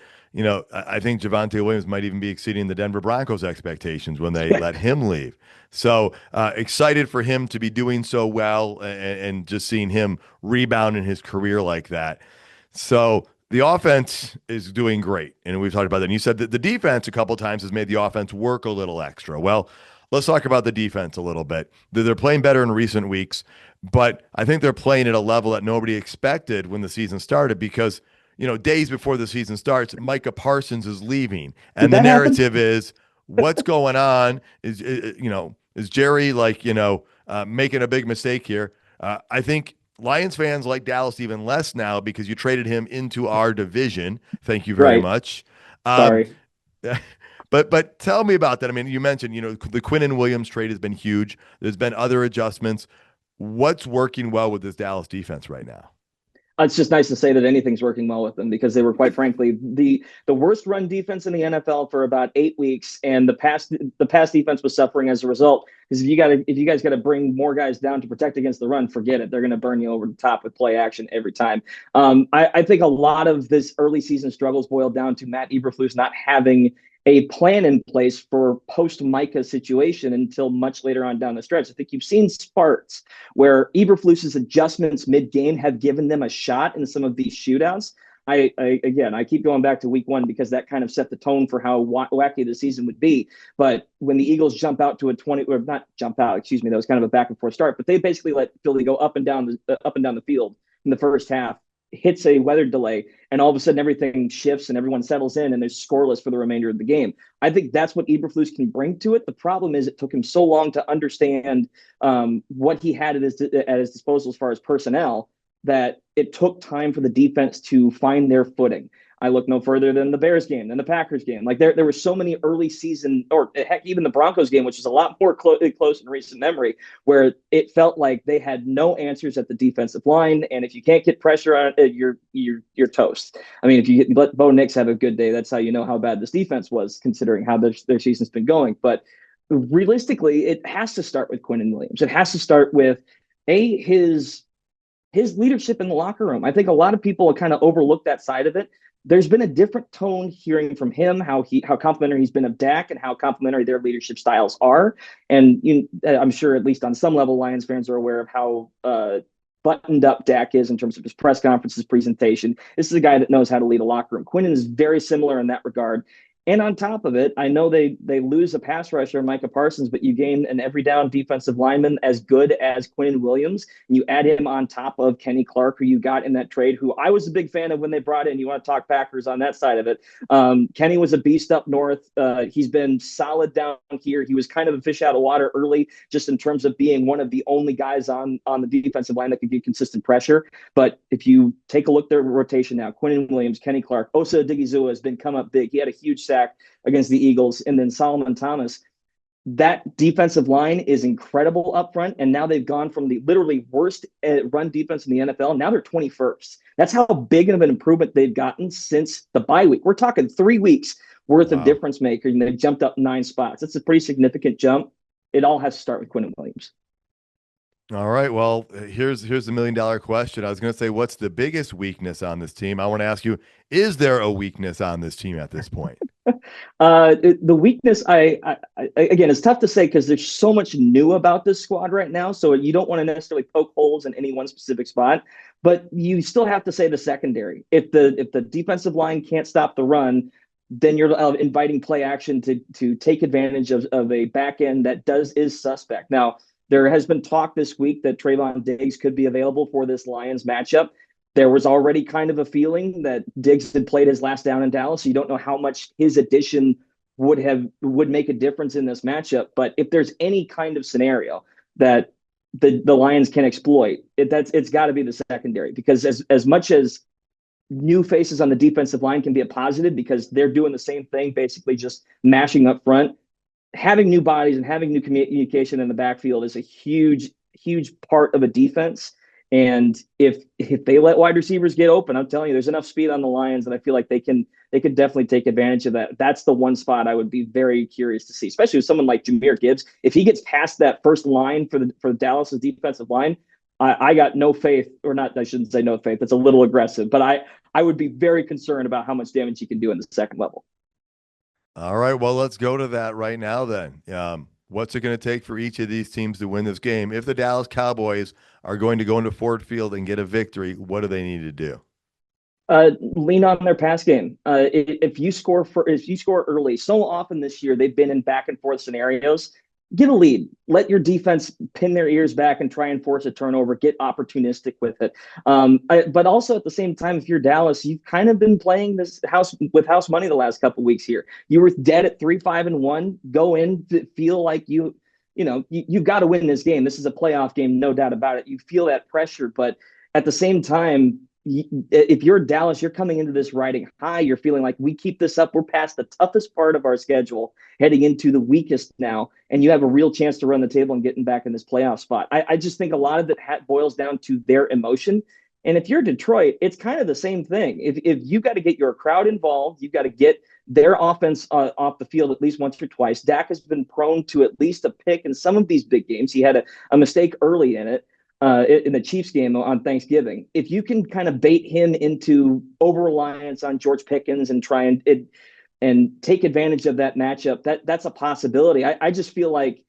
I think Javonte Williams might even be exceeding the Denver Broncos' expectations when they let him leave. So excited for him to be doing so well, and just seeing him rebound in his career like that. So the offense is doing great, and we've talked about that. And you said that the defense a couple of times has made the offense work a little extra. Well, let's talk about the defense a little bit. They're playing better in recent weeks, but I think they're playing at a level that nobody expected when the season started because, days before the season starts, Micah Parsons is leaving. Did And the that happen? narrative is what's going on? Is Jerry making a big mistake here? I think Lions fans like Dallas even less now because you traded him into our division. Thank you very Right. much. Um, Sorry. but tell me about that. I mean, you mentioned, the Quinnen Williams trade has been huge. There's been other adjustments. What's working well with this Dallas defense right now? It's just nice to say that anything's working well with them because they were, quite frankly, the worst run defense in the NFL for about 8 weeks, and the pass defense was suffering as a result. Because if you guys got to bring more guys down to protect against the run, forget it. They're going to burn you over the top with play action every time. I think a lot of this early season struggles boiled down to Matt Eberflus not having a plan in place for post Micah situation until much later on down the stretch. I think you've seen spurts where Eberflus's adjustments mid game have given them a shot in some of these shootouts. I keep going back to week one because that kind of set the tone for how wacky the season would be. But when the Eagles jump out to a 20, or not jump out, excuse me, that was kind of a back and forth start, but they basically let Philly go up and down the field in the first half, hits a weather delay, and all of a sudden everything shifts and everyone settles in and they're scoreless for the remainder of the game. I think that's what Eberflus can bring to it. The problem is it took him so long to understand what he had at his disposal as far as personnel, that it took time for the defense to find their footing. I look no further than the Bears game, than the Packers game. Like there were so many early season, or heck, even the Broncos game, which is a lot more close in recent memory, where it felt like they had no answers at the defensive line, and if you can't get pressure on it, you're toast. I mean, if you let Bo Nix have a good day, that's how you know how bad this defense was, considering how their season's been going. But realistically, it has to start with Quinnen Williams. It has to start with his leadership in the locker room. I think a lot of people kind of overlook that side of it. There's been a different tone hearing from him, how complimentary he's been of Dak and how complimentary their leadership styles are. And I'm sure at least on some level, Lions fans are aware of how buttoned up Dak is in terms of his press conferences, presentation. This is a guy that knows how to lead a locker room. Quinnen is very similar in that regard. And on top of it, I know they lose a pass rusher, Micah Parsons, but you gain an every down defensive lineman as good as Quinnen Williams. And you add him on top of Kenny Clark, who you got in that trade, who I was a big fan of when they brought in. You want to talk Packers on that side of it. Kenny was a beast up north. He's been solid down here. He was kind of a fish out of water early, just in terms of being one of the only guys on the defensive line that could give consistent pressure. But if you take a look at their rotation now, Quinnen Williams, Kenny Clark, Osa Odighizuwa has been come up big. He had a huge sack against the Eagles, and then Solomon Thomas. That defensive line is incredible up front, and now they've gone from the literally worst run defense in the NFL. Now they're 21st. That's how big of an improvement they've gotten since the bye week. We're talking 3 weeks worth of difference maker, and they've jumped up 9 spots. That's a pretty significant jump. It all has to start with Quinnen Williams. All right. Well, here's the $1 million question. I was going to say, what's the biggest weakness on this team? I want to ask you, is there a weakness on this team at this point? The weakness, again, it's tough to say because there's so much new about this squad right now. So you don't want to necessarily poke holes in any one specific spot, but you still have to say the secondary. If the defensive line can't stop the run, then you're inviting play action to take advantage of a back end that is suspect. Now, there has been talk this week that Trayvon Diggs could be available for this Lions matchup. There was already kind of a feeling that Diggs had played his last down in Dallas. So you don't know how much his addition would make a difference in this matchup. But if there's any kind of scenario that the Lions can exploit. It's got to be the secondary, because as much as new faces on the defensive line can be a positive because they're doing the same thing, basically just mashing up front, having new bodies and having new communication in the backfield is a huge part of a defense. And if they let wide receivers get open, I'm telling you, there's enough speed on the Lions that I feel like they could definitely take advantage of that. That's the one spot I would be very curious to see, especially with someone like Jahmyr Gibbs. If he gets past that first line for Dallas's defensive line, I got no faith, or not. I shouldn't say no faith. That's a little aggressive, but I would be very concerned about how much damage he can do in the second level. All right, well, let's go to that right now then. What's it going to take for each of these teams to win this game? If the Dallas Cowboys are going to go into Ford Field and get a victory, what do they need to do? Lean on their pass game. If you score early, so often this year they've been in back and forth scenarios. Get a lead. Let your defense pin their ears back and try and force a turnover. Get opportunistic with it. But also at the same time, if you're Dallas, you've kind of been playing this house money the last couple of weeks here. You were dead at 3-5-1. Go in, feel like you've got to win this game. This is a playoff game, no doubt about it. You feel that pressure, but at the same time, if you're Dallas, you're coming into this riding high. You're feeling like we keep this up, we're past the toughest part of our schedule, heading into the weakest now, and you have a real chance to run the table and getting back in this playoff spot. I just think a lot of it boils down to their emotion. And if you're Detroit, it's kind of the same thing. If you've got to get your crowd involved, you've got to get their offense off the field at least once or twice. Dak has been prone to at least a pick in some of these big games. He had a mistake early in it. In the Chiefs game on Thanksgiving, if you can kind of bait him into over-reliance on George Pickens and try and take advantage of that matchup, that's a possibility. I just feel like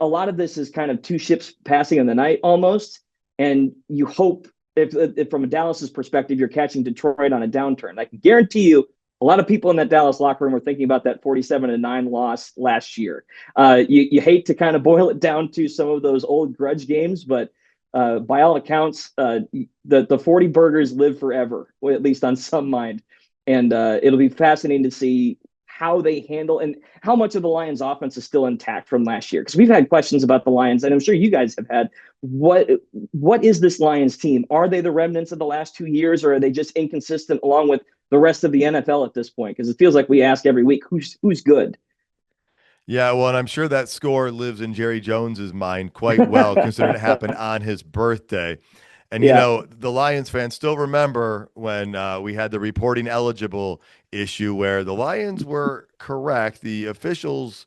a lot of this is kind of two ships passing in the night almost, and you hope if from a Dallas's perspective, you're catching Detroit on a downturn. I can guarantee you a lot of people in that Dallas locker room are thinking about that 47-9 loss last year. You hate to kind of boil it down to some of those old grudge games, but by all accounts, the 40 burgers live forever, or at least on some mind. And it'll be fascinating to see how they handle and how much of the Lions offense is still intact from last year. Because we've had questions about the Lions, and I'm sure you guys have had. What is this Lions team? Are they the remnants of the last 2 years, or are they just inconsistent along with the rest of the NFL at this point? Because it feels like we ask every week, who's good? Yeah, well, and I'm sure that score lives in Jerry Jones's mind quite well, considering it happened on his birthday. And, Yeah, the Lions fans still remember when we had the reporting eligible issue where the Lions were correct. The officials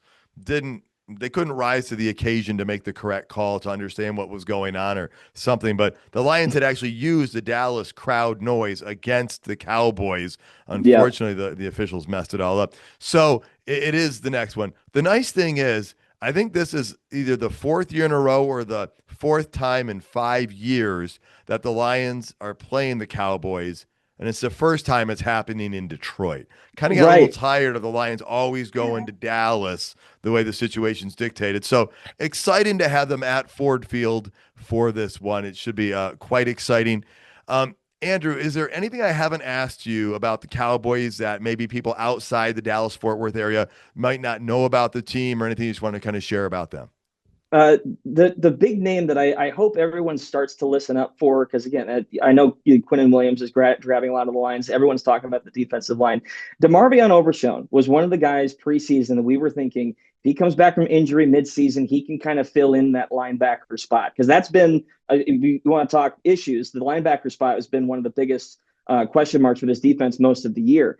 they couldn't rise to the occasion to make the correct call to understand what was going on or something. But the Lions had actually used the Dallas crowd noise against the Cowboys. yeah. Unfortunately, the officials messed it all up. So it is the next one. The nice thing is, I think this is either the fourth year in a row or the fourth time in 5 years that the Lions are playing the Cowboys. And it's the first time it's happening in Detroit. Kind of got a little Right. tired of the Lions always going to Dallas the way the situation's dictated. So exciting to have them at Ford Field for this one. It should be quite exciting. Andrew, is there anything I haven't asked you about the Cowboys that maybe people outside the Dallas-Fort Worth area might not know about the team, or anything you just want to kind of share about them? The big name that I hope everyone starts to listen up for, because again, I know Quinnen Williams is grabbing a lot of the lines. Everyone's talking about the defensive line. DeMarvion Overshown was one of the guys preseason that we were thinking, if he comes back from injury midseason, he can kind of fill in that linebacker spot, because that's been, if you want to talk issues, the linebacker spot has been one of the biggest question marks for this defense most of the year.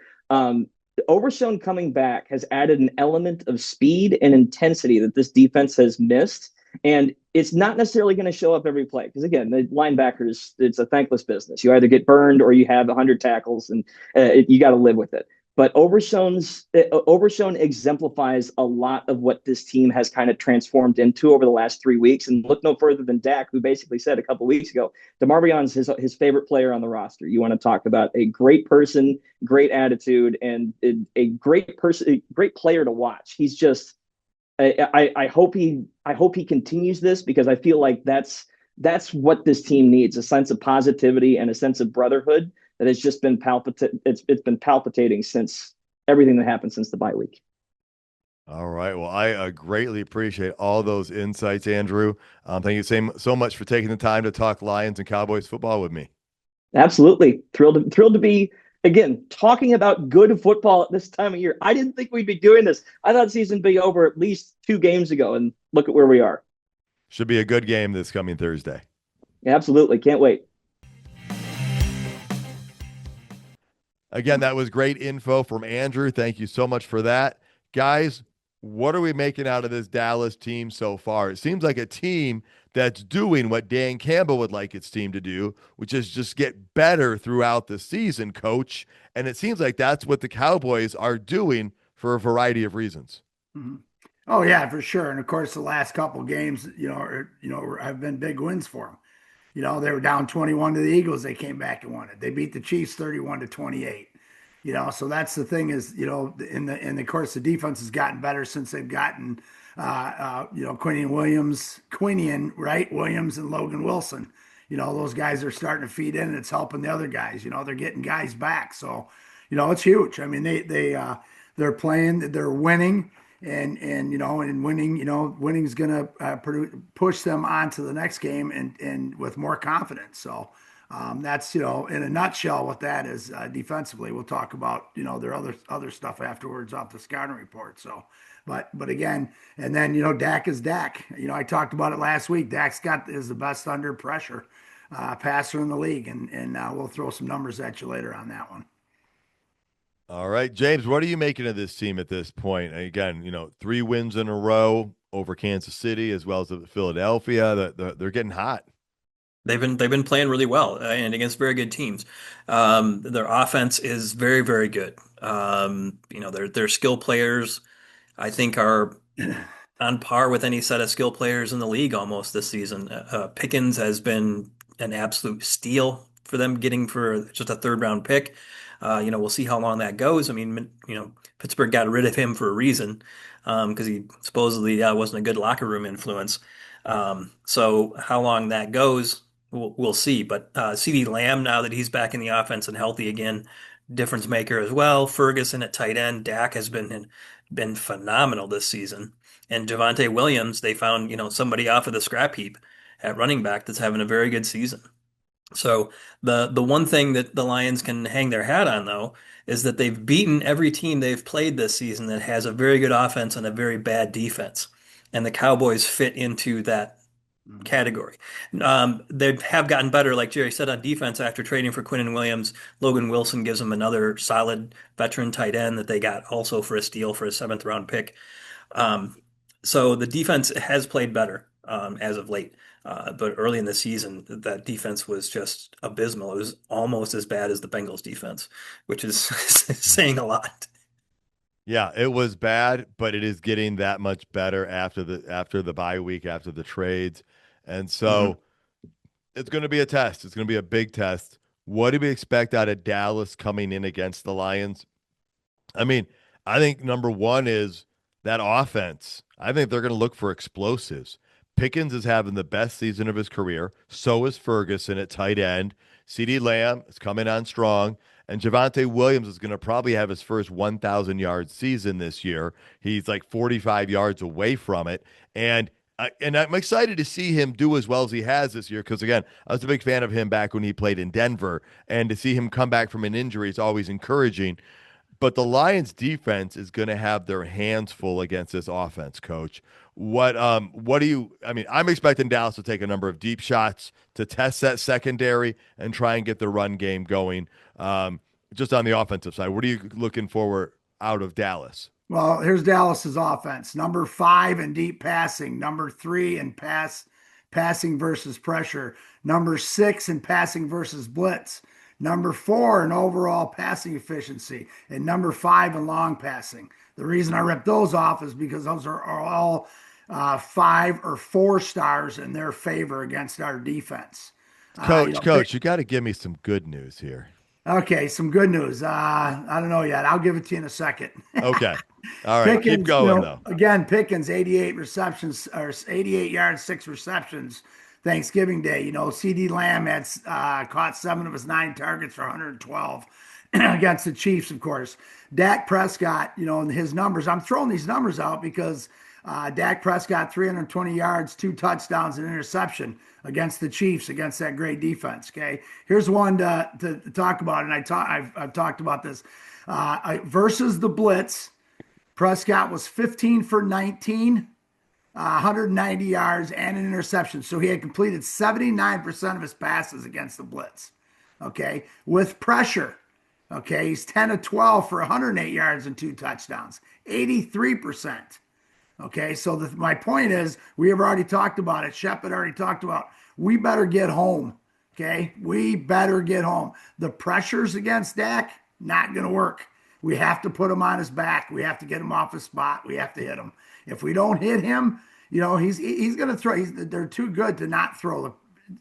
Overshown coming back has added an element of speed and intensity that this defense has missed. And it's not necessarily going to show up every play. Because again, the linebackers, it's a thankless business. You either get burned or you have 100 tackles, and you got to live with it. But Overshown exemplifies a lot of what this team has kind of transformed into over the last 3 weeks. And look no further than Dak, who basically said a couple of weeks ago, DeMarvion's his favorite player on the roster. You want to talk about a great person, great attitude, and a great person, a great player to watch. He's just, I hope he continues this, because I feel like that's what this team needs: a sense of positivity and a sense of brotherhood that has just been it's been palpitating since everything that happened since the bye week. All right. Well, I greatly appreciate all those insights, Andrew. Thank you so much for taking the time to talk Lions and Cowboys football with me. Absolutely. Thrilled to be again talking about good football at this time of year. I didn't think we'd be doing this. I thought the season would be over at least 2 games ago, and look at where we are. Should be a good game this coming Thursday. Absolutely. Can't wait. Again, that was great info from Andrew. Thank you so much for that. Guys, what are we making out of this Dallas team so far? It seems like a team that's doing what Dan Campbell would like its team to do, which is just get better throughout the season, coach. And it seems like that's what the Cowboys are doing for a variety of reasons. Mm-hmm. Oh yeah, for sure. And of course, the last couple games, have been big wins for them. They were down 21 to the Eagles. They came back and won it. They beat the Chiefs 31 to 28. So that's the thing is, in the course, the defense has gotten better since they've gotten, Quinion, right? Williams and Logan Wilson. Those guys are starting to feed in and it's helping the other guys. They're getting guys back. So, it's huge. I mean, they're playing, they're winning and winning is going to push them on to the next game and with more confidence. So that's in a nutshell what that is defensively. We'll talk about their other stuff afterwards off the scouting report. So, but again, and then Dak is Dak. I talked about it last week. Dak's is the best under pressure passer in the league, and we'll throw some numbers at you later on that one. All right, James, what are you making of this team at this point? Again, 3 wins in a row over Kansas City as well as Philadelphia. They're getting hot. They've been playing really well and against very good teams. Their offense is very, very good. Their skill players, I think, are on par with any set of skill players in the league almost this season. Pickens has been an absolute steal for them getting for just a third round pick. We'll see how long that goes. I mean, Pittsburgh got rid of him for a reason because he supposedly wasn't a good locker room influence. So how long that goes, we'll see. But CeeDee Lamb, now that he's back in the offense and healthy again, difference maker as well. Ferguson at tight end. Dak has been phenomenal this season. And Javonte Williams, they found, somebody off of the scrap heap at running back that's having a very good season. So the one thing that the Lions can hang their hat on, though, is that they've beaten every team they've played this season that has a very good offense and a very bad defense. And the Cowboys fit into that category. They have gotten better, like Jerry said, on defense after trading for Quinnen Williams. Logan Wilson gives them another solid veteran tight end that they got also for a steal for a seventh round pick. So the defense has played better as of late. But early in the season, that defense was just abysmal. It was almost as bad as the Bengals defense, which is saying a lot. Yeah, it was bad, but it is getting that much better after the bye week, after the trades. And so it's going to be a test. It's going to be a big test. What do we expect out of Dallas coming in against the Lions? I mean, I think number one is that offense. I think they're going to look for explosives. Pickens is having the best season of his career. So is Ferguson at tight end. CeeDee Lamb is coming on strong. And Javonte Williams is going to probably have his first 1,000-yard season this year. He's like 45 yards away from it. And I'm excited to see him do as well as he has this year because, again, I was a big fan of him back when he played in Denver. And to see him come back from an injury is always encouraging. But the Lions defense is going to have their hands full against this offense, coach. What do you I mean, I'm expecting Dallas to take a number of deep shots to test that secondary and try and get the run game going. Just on the offensive side, what are you looking for out of Dallas? Well, here's Dallas's offense. Number 5 in deep passing, number 3 in passing versus pressure, number 6 in passing versus blitz, number 4 in overall passing efficiency, and number 5 in long passing. The reason I ripped those off is because those are all 5 or 4 stars in their favor against our defense. Coach, you got to give me some good news here. Okay, some good news. I don't know yet. I'll give it to you in a second. Okay. All right. Pickens, Keep going, though. Again, Pickens, 88 receptions or 88 yards, 6 receptions. Thanksgiving Day. CeeDee Lamb had caught 7 of his 9 targets for 112. against the Chiefs, of course. Dak Prescott, and his numbers. I'm throwing these numbers out because Dak Prescott, 320 yards, 2 touchdowns, and interception against the Chiefs, against that great defense. Okay, here's one to talk about, and I've talked about this versus the blitz. Prescott was 15 for 19, 190 yards, and an interception. So he had completed 79% of his passes against the blitz. Okay, with pressure. Okay, he's 10 of 12 for 108 yards and 2 touchdowns, 83%. Okay, so my point is, we have already talked about it. Shep had already talked about, we better get home. Okay, we better get home. The pressures against Dak, not going to work. We have to put him on his back. We have to get him off his spot. We have to hit him. If we don't hit him, he's going to throw. They're too good to not throw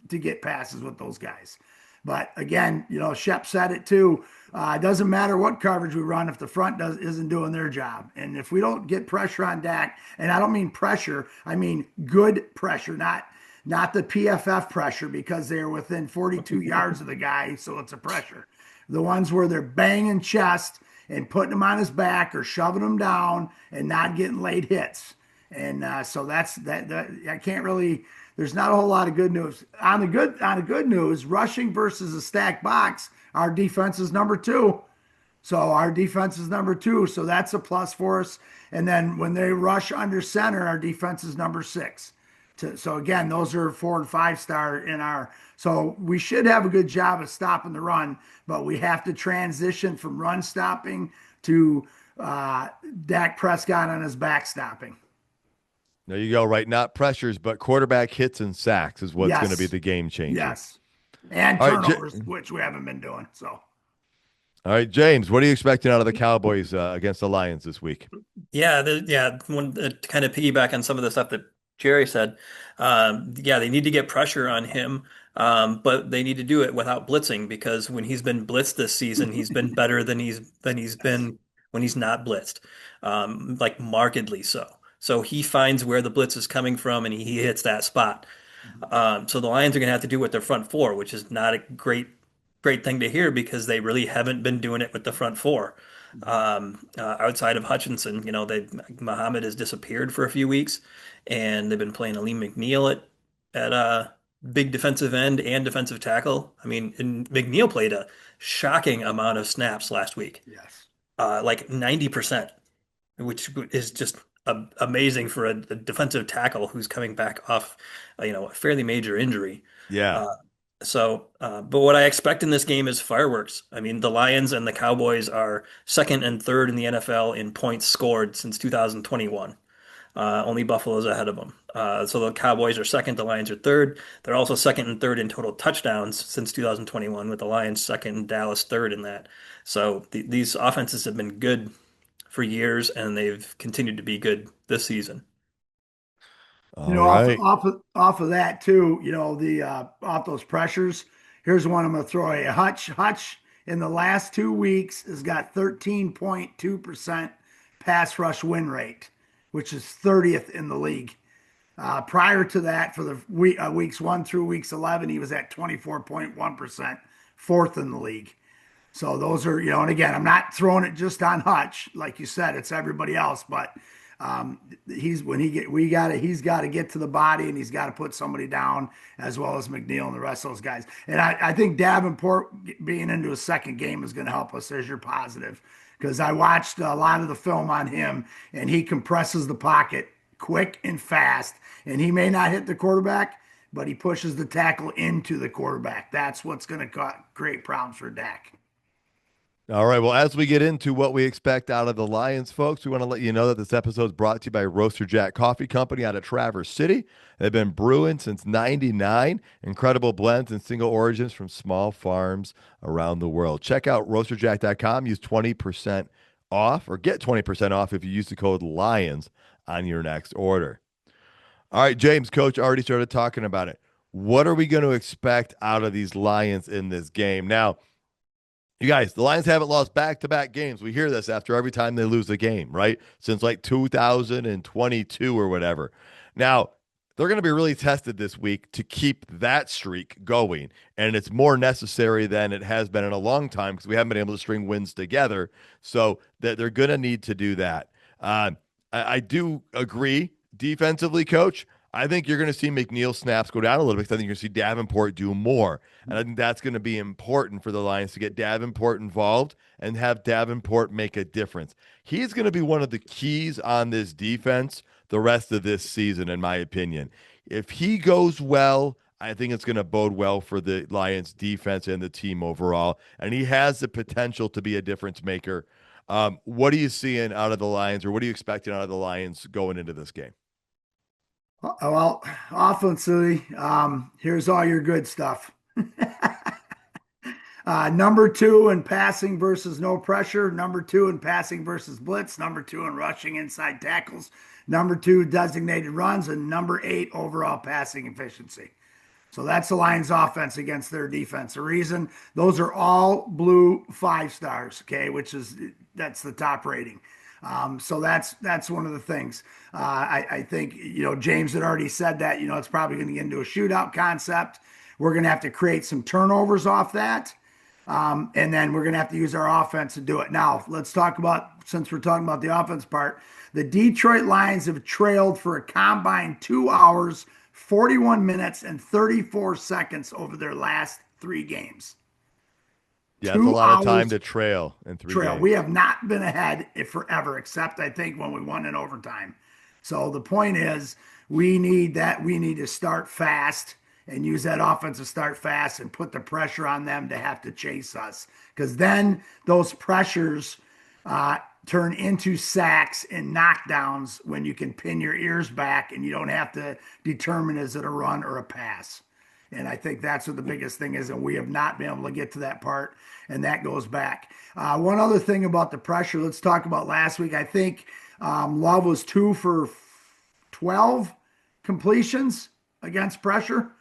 to get passes with those guys. But again, Shep said it too. It doesn't matter what coverage we run if the front isn't doing their job. And if we don't get pressure on Dak, and I don't mean pressure, I mean good pressure, not the PFF pressure, because they're within 42 yards of the guy, so it's a pressure. The ones where they're banging chest and putting him on his back or shoving him down and not getting late hits. And so that's that. I can't really. There's not a whole lot of good news. On the good news, rushing versus a stacked box, our defense is number 2. So our defense is number 2. So that's a plus for us. And then when they rush under center, our defense is number 6. So again, those are 4 and 5 star in our. So we should have a good job of stopping the run, but we have to transition from run stopping to Dak Prescott on his back stopping. There you go. Right, not pressures, but quarterback hits and sacks is what's going to be the game changer. Yes, and all turnovers, which we haven't been doing. So, all right, James, what are you expecting out of the Cowboys against the Lions this week? Yeah, to kind of piggyback on some of the stuff that Jerry said. They need to get pressure on him, but they need to do it without blitzing, because when he's been blitzed this season, he's been better than he's been when he's not blitzed, like markedly so. So he finds where the blitz is coming from and he hits that spot. So the Lions are going to have to do with their front four, which is not a great thing to hear, because they really haven't been doing it with the front four. Outside of Hutchinson, Muhammad has disappeared for a few weeks, and they've been playing Aleem McNeil at big defensive end and defensive tackle. I mean, and McNeil played a shocking amount of snaps last week. Yes. Like 90%, which is just amazing for a defensive tackle who's coming back off, a fairly major injury. Yeah. But what I expect in this game is fireworks. I mean, the Lions and the Cowboys are second and third in the NFL in points scored since 2021. Only Buffalo's ahead of them. So the Cowboys are second, the Lions are third. They're also second and third in total touchdowns since 2021, with the Lions second and Dallas third in that. So these offenses have been good for years, and they've continued to be good this season. All right. Off of that too, off those pressures. Here's one I'm going to throw at you. Hutch in the last 2 weeks has got 13.2% pass rush win rate, which is 30th in the league. Prior to that, for the weeks 1 through weeks 11, he was at 24.1%, 4th in the league. So those are, and again, I'm not throwing it just on Hutch, like you said, it's everybody else, but he's got to get to the body, and he's got to put somebody down, as well as McNeil and the rest of those guys. And I think Davenport being into his second game is going to help us. There's your positive, because I watched a lot of the film on him, and he compresses the pocket quick and fast, and he may not hit the quarterback, but he pushes the tackle into the quarterback. That's what's going to create problems for Dak. All right. Well, as we get into what we expect out of the Lions, folks, we want to let you know that this episode is brought to you by Roaster Jack Coffee Company out of Traverse City. They've been brewing since '99. Incredible blends and single origins from small farms around the world. Check out roasterjack.com. Use 20% off, or get 20% off if you use the code LIONS on your next order. All right, James, Coach already started talking about it. What are we going to expect out of these Lions in this game? Now, you guys, the Lions haven't lost back-to-back games. We hear this after every time they lose a game, right? Since like 2022 or whatever. Now, they're going to be really tested this week to keep that streak going. And it's more necessary than it has been in a long time because we haven't been able to string wins together. So that they're going to need to do that. I do agree defensively, coach. I think you're going to see McNeil snaps go down a little bit because I think you're going to see Davenport do more. And I think that's going to be important for the Lions to get Davenport involved and have Davenport make a difference. He's going to be one of the keys on this defense the rest of this season, in my opinion. If he goes well, I think it's going to bode well for the Lions defense and the team overall. And he has the potential to be a difference maker. What are you seeing out of the Lions, or what are you expecting out of the Lions going into this game? Well, offensively, here's all your good stuff. Number two in passing versus no pressure. Number two in passing versus blitz. Number two in rushing inside tackles. Number two designated runs, and number 8 overall passing efficiency. So that's the Lions offense against their defense. The reason those are all blue 5 stars, okay, that's the top rating. So that's one of the things. I think James had already said that it's probably going to get into a shootout concept. We're going to have to create some turnovers off that, and then we're going to have to use our offense to do it. Now let's talk about, since we're talking about the offense part, the Detroit Lions have trailed for a combined 2 hours, 41 minutes, and 34 seconds over their last 3 games. Yeah, that's a lot of time to trail in 3 games. We have not been ahead forever, except I think when we won in overtime. So the point is, we need to start fast and use that offense to start fast and put the pressure on them to have to chase us. Because then those pressures turn into sacks and knockdowns when you can pin your ears back and you don't have to determine is it a run or a pass. And I think that's what the biggest thing is, and we have not been able to get to that part, and that goes back. One other thing about the pressure, let's talk about last week. I think Love was 2 for 12 completions against pressure.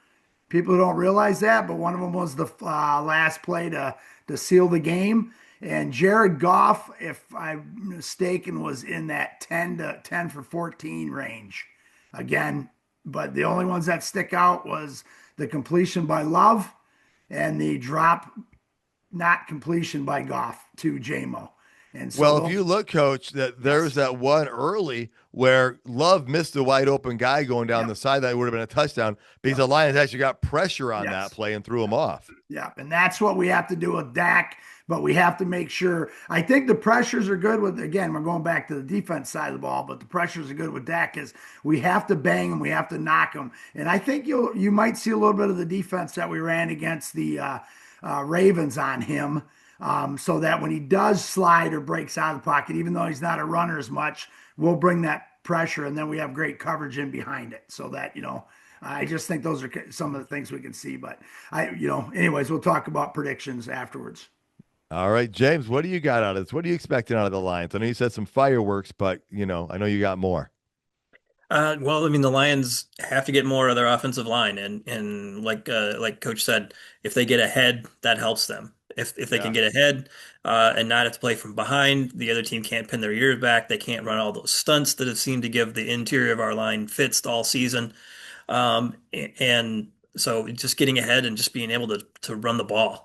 People don't realize that, but one of them was the last play to seal the game. And Jared Goff, if I'm mistaken, was in that 10 for 14 range. Again, but the only ones that stick out was the completion by Love and the drop not completion by Goff to JMO. And so well, if you look, Coach, that there's that one early where Love missed the wide open guy going down the side that would have been a touchdown because the Lions actually got pressure on that play and threw him off. Yeah, and that's what we have to do with Dak. But we have to make sure. I think the pressures are good with, again, we're going back to the defense side of the ball, but the pressures are good with Dak is we have to bang them, we have to knock them. And I think you might see a little bit of the defense that we ran against the Ravens on him, so that when he does slide or breaks out of the pocket, even though he's not a runner as much, we'll bring that pressure, and then we have great coverage in behind it so that, I just think those are some of the things we can see. But anyways, we'll talk about predictions afterwards. All right, James, what do you got out of this? What are you expecting out of the Lions? I know you said some fireworks, but I know you got more. Well, I mean, the Lions have to get more of their offensive line, and like Coach said, if they get ahead, that helps them. If they can get ahead and not have to play from behind, the other team can't pin their ears back. They can't run all those stunts that have seemed to give the interior of our line fits all season. And so just getting ahead and just being able to run the ball.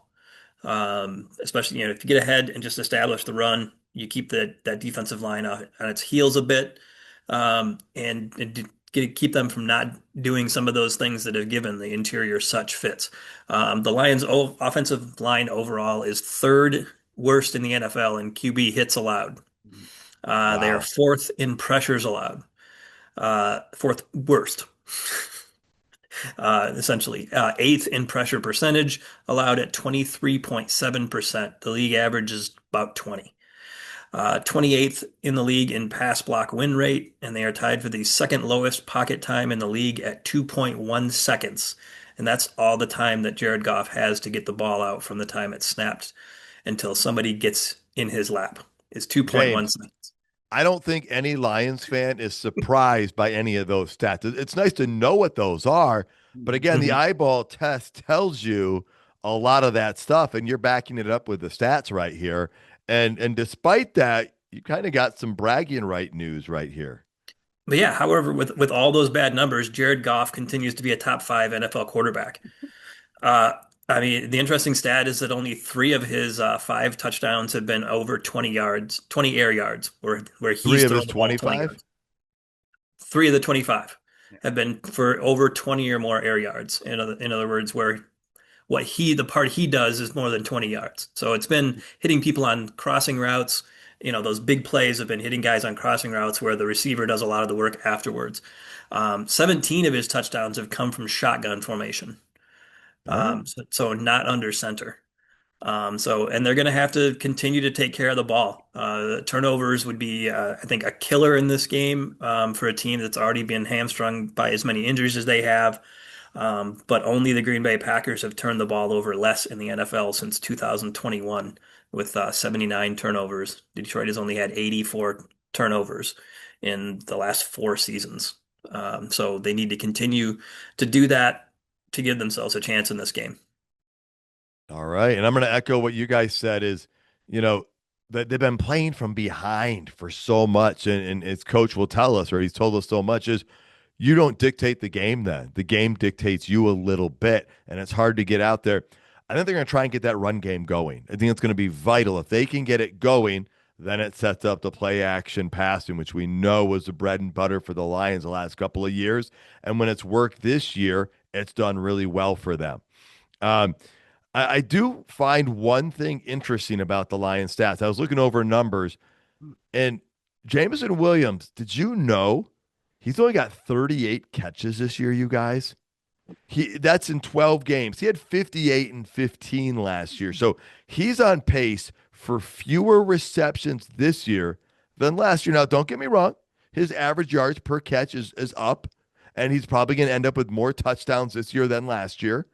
Especially, if you get ahead and just establish the run, you keep that defensive line on its heels a bit, and keep them from not doing some of those things that have given the interior such fits. The Lions' offensive line overall is 3rd worst in the NFL in QB hits allowed. Wow. They are 4th in pressures allowed, 4th worst. Essentially, 8th in pressure percentage, allowed at 23.7%. The league average is about 20. 28th in the league in pass block win rate, and they are tied for the 2nd lowest pocket time in the league at 2.1 seconds. And that's all the time that Jared Goff has to get the ball out from the time it's snapped until somebody gets in his lap. Is 2.1 seconds. I don't think any Lions fan is surprised by any of those stats. It's nice to know what those are, but again, the eyeball test tells you a lot of that stuff, and you're backing it up with the stats right here. And despite that, you kind of got some bragging right news right here. But yeah, however, with all those bad numbers, Jared Goff continues to be a top five NFL quarterback. Uh, I mean, the interesting stat is that only three of his five touchdowns have been over 20 yards, 20 air yards, where Three he's of thrown his the ball 20 25. yards. Three of the 25 have been for over 20 or more air yards. In other words, where the part he does is more than 20 yards. So it's been hitting people on crossing routes. Those big plays have been hitting guys on crossing routes where the receiver does a lot of the work afterwards. 17 of his touchdowns have come from shotgun formation. All right. So not under center. And they're going to have to continue to take care of the ball. Turnovers would be, I think, a killer in this game for a team that's already been hamstrung by as many injuries as they have. But only the Green Bay Packers have turned the ball over less in the NFL since 2021 with 79 turnovers. Detroit has only had 84 turnovers in the last four seasons. So they need to continue to do that to give themselves a chance in this game. All right. And I'm going to echo what you guys said is, you know, that they've been playing from behind for so much. And his coach will tell us, or he's told us so much, is you don't dictate the game then. The game dictates you a little bit, and it's hard to get out there. I think they're going to try and get that run game going. I think it's going to be vital. If they can get it going, then it sets up the play action passing, which we know was the bread and butter for the Lions the last couple of years. And when it's worked this year, it's done really well for them. Um, I do find one thing interesting about the Lions stats. I was looking over numbers, and Jameson Williams, did you know he's only got 38 catches this year, you guys? That's in 12 games. He had 58 and 15 last year. So he's on pace for fewer receptions this year than last year. Now, don't get me wrong. His average yards per catch is up, and he's probably going to end up with more touchdowns this year than last year.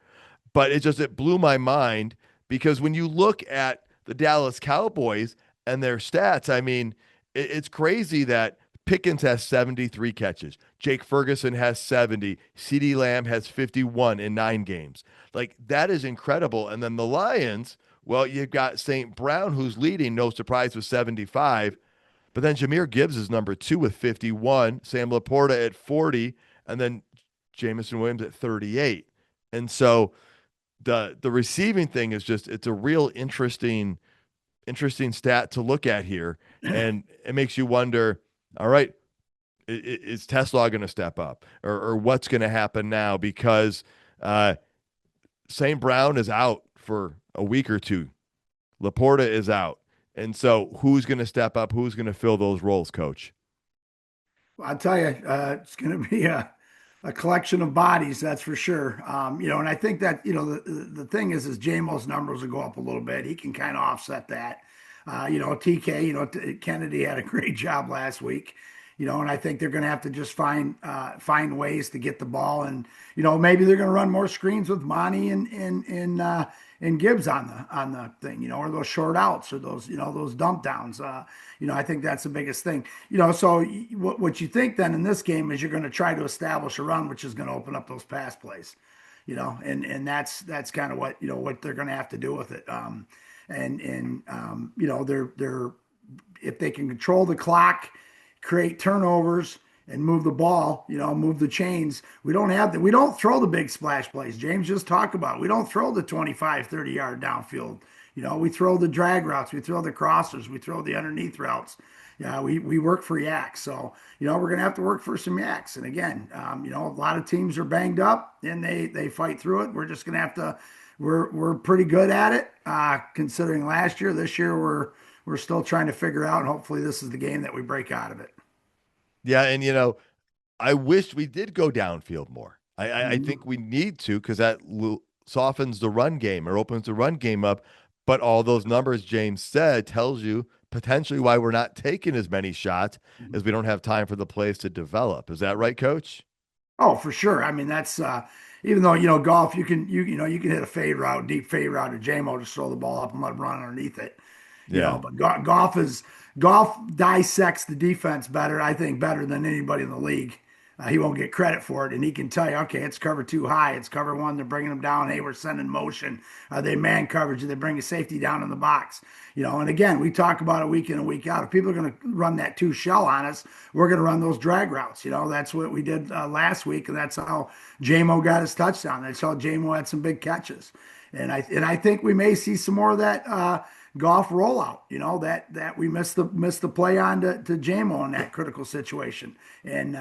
But it blew my mind because when you look at the Dallas Cowboys and their stats, I mean, it's crazy that Pickens has 73 catches. Jake Ferguson has 70. CeeDee Lamb has 51 in 9 games. Like, that is incredible. And then the Lions, well, you've got St. Brown, who's leading, no surprise, with 75. But then Jahmyr Gibbs is number 2 with 51. Sam Laporta at 40. And then Jameson Williams at 38. And so the receiving thing is just, it's a real interesting stat to look at here. And it makes you wonder, all right, is Tesla going to step up, or what's going to happen now? Because St. Brown is out for a week or two. Laporta is out. And so who's going to step up? Who's going to fill those roles, Coach? Well, I'll tell you, it's going to be a collection of bodies, that's for sure. And I think that, the thing is JMO's numbers will go up a little bit. He can kind of offset that. TK, Kennedy had a great job last week, and I think they're going to have to just find ways to get the ball. And, maybe they're going to run more screens with Monty and Gibbs on the thing, or those short outs or those dump downs. I think that's the biggest thing. So what you think then in this game is you're going to try to establish a run, which is going to open up those pass plays, and that's kind of what they're going to have to do with it. They're if they can control the clock, create turnovers, and move the ball, move the chains. We don't throw the big splash plays. James just talked about it. We don't throw the 25, 30-yard downfield. We throw the drag routes, we throw the crossers, we throw the underneath routes. Yeah, we work for yaks. So, we're going to have to work for some yaks. And again, a lot of teams are banged up and they fight through it. We're just going to have to, we're pretty good at it, considering last year. This year, we're still trying to figure out, and hopefully this is the game that we break out of it. Yeah, and I wish we did go downfield more. I think we need to, because that softens the run game or opens the run game up. But all those numbers James said tells you potentially why we're not taking as many shots, as we don't have time for the plays to develop. Is that right, Coach? Oh, for sure. I mean, that's even though golf, you can hit a fade route, deep fade route to JMO, just throw the ball up and let him run underneath it. Yeah. But golf dissects the defense better, I think, better than anybody in the league. he won't get credit for it. And he can tell you, okay, it's cover two high. It's cover one. They're bringing them down. Hey, we're sending motion. Are they man coverage? Are they bringing safety down in the box? And again, we talk about it week in and week out. If people are going to run that two shell on us, we're going to run those drag routes. That's what we did last week. And that's how JMO got his touchdown. That's how JMO had some big catches. And I think we may see some more of that golf rollout. That we missed the play on to JMO in that critical situation. And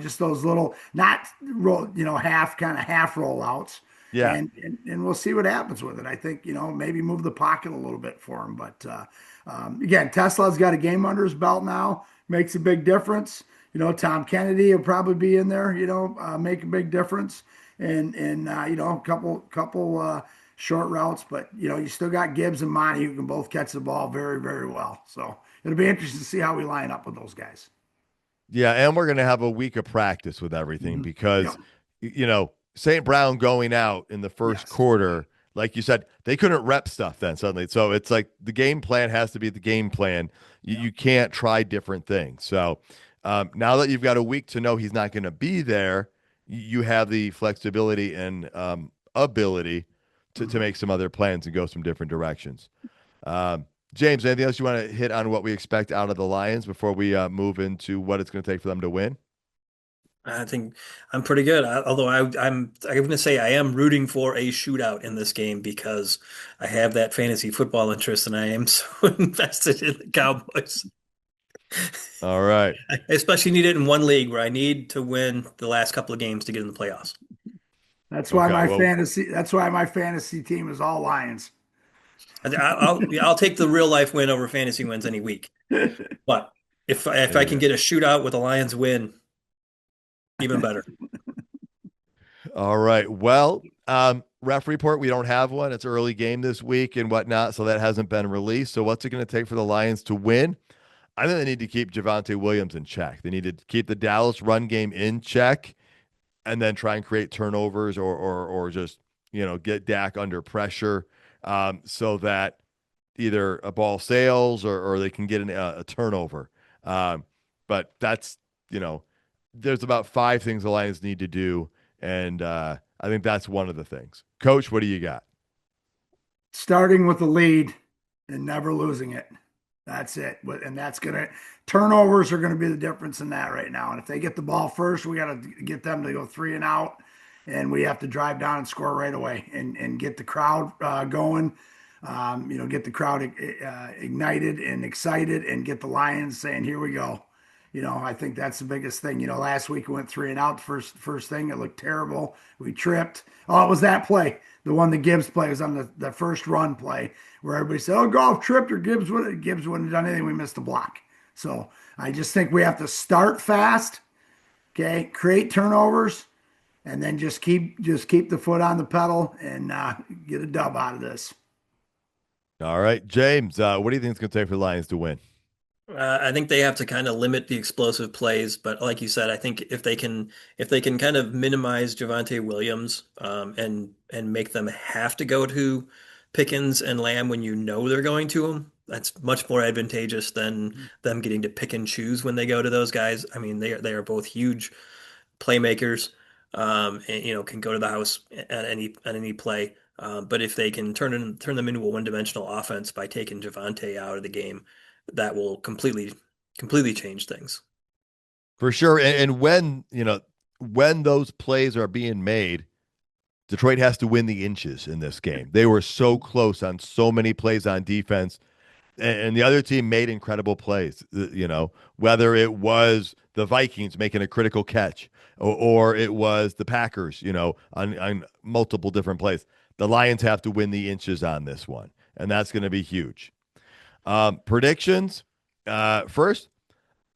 just those little not roll, half rollouts. Yeah. And we'll see what happens with it. I think maybe move the pocket a little bit for him. But again, Tesla's got a game under his belt now. Makes a big difference. Tom Kennedy will probably be in there. Make a big difference. And a couple short routes, but you still got Gibbs and Monty who can both catch the ball very, very well. So it'll be interesting to see how we line up with those guys. Yeah, and we're going to have a week of practice with everything because, Yep. St. Brown going out in the first Yes. quarter, like you said, they couldn't rep stuff then suddenly. So it's like the game plan has to be the game plan. You can't try different things. So now that you've got a week to know he's not going to be there, you have the flexibility and ability to make some other plans and go some different directions. James, anything else you want to hit on what we expect out of the Lions before we move into what it's going to take for them to win? I think I'm pretty good. Although I'm going to say I am rooting for a shootout in this game because I have that fantasy football interest and I am so invested in the Cowboys. All right. I especially need it in one league where I need to win the last couple of games to get in the playoffs. That's why Okay, well, my fantasy team is all Lions. I'll take the real life win over fantasy wins any week. But if I can get a shootout with a Lions win, even better. All right. Well, ref report, we don't have one. It's early game this week and whatnot, so that hasn't been released. So what's it going to take for the Lions to win? I think they need to keep Javonte Williams in check. They need to keep the Dallas run game in check and then try and create turnovers or just, get Dak under pressure so that either a ball sails or they can get a turnover. But that's, there's about 5 things the Lions need to do, and I think that's one of the things. Coach, what do you got? Starting with the lead and never losing it. That's it. And turnovers are gonna be the difference in that right now. And if they get the ball first, we got to get them to go 3 and out, and we have to drive down and score right away and get the crowd going. Get the crowd ignited and excited, and get the Lions saying, "Here we go." I think that's the biggest thing. Last week we went 3 and out. First thing, it looked terrible. We tripped. Oh, it was that play. The one that Gibbs play was on the first run play where everybody said, "Oh, golf tripped," or Gibbs wouldn't have done anything. We missed the block. So I just think we have to start fast. Okay, create turnovers, and then just keep the foot on the pedal and get a dub out of this. All right, James, what do you think it's going to take for the Lions to win? I think they have to kind of limit the explosive plays, but like you said, I think if they can kind of minimize Javonte Williams and make them have to go to Pickens and Lamb when they're going to them, that's much more advantageous than them getting to pick and choose when they go to those guys. I mean, they are both huge playmakers, and can go to the house at any play. But if they can turn them into a one-dimensional offense by taking Javonte out of the game, that will completely change things. For sure. And when those plays are being made, Detroit has to win the inches in this game. They were so close on so many plays on defense, and the other team made incredible plays, whether it was the Vikings making a critical catch or it was the Packers, on multiple different plays. The Lions have to win the inches on this one, and that's going to be huge. Predictions. First,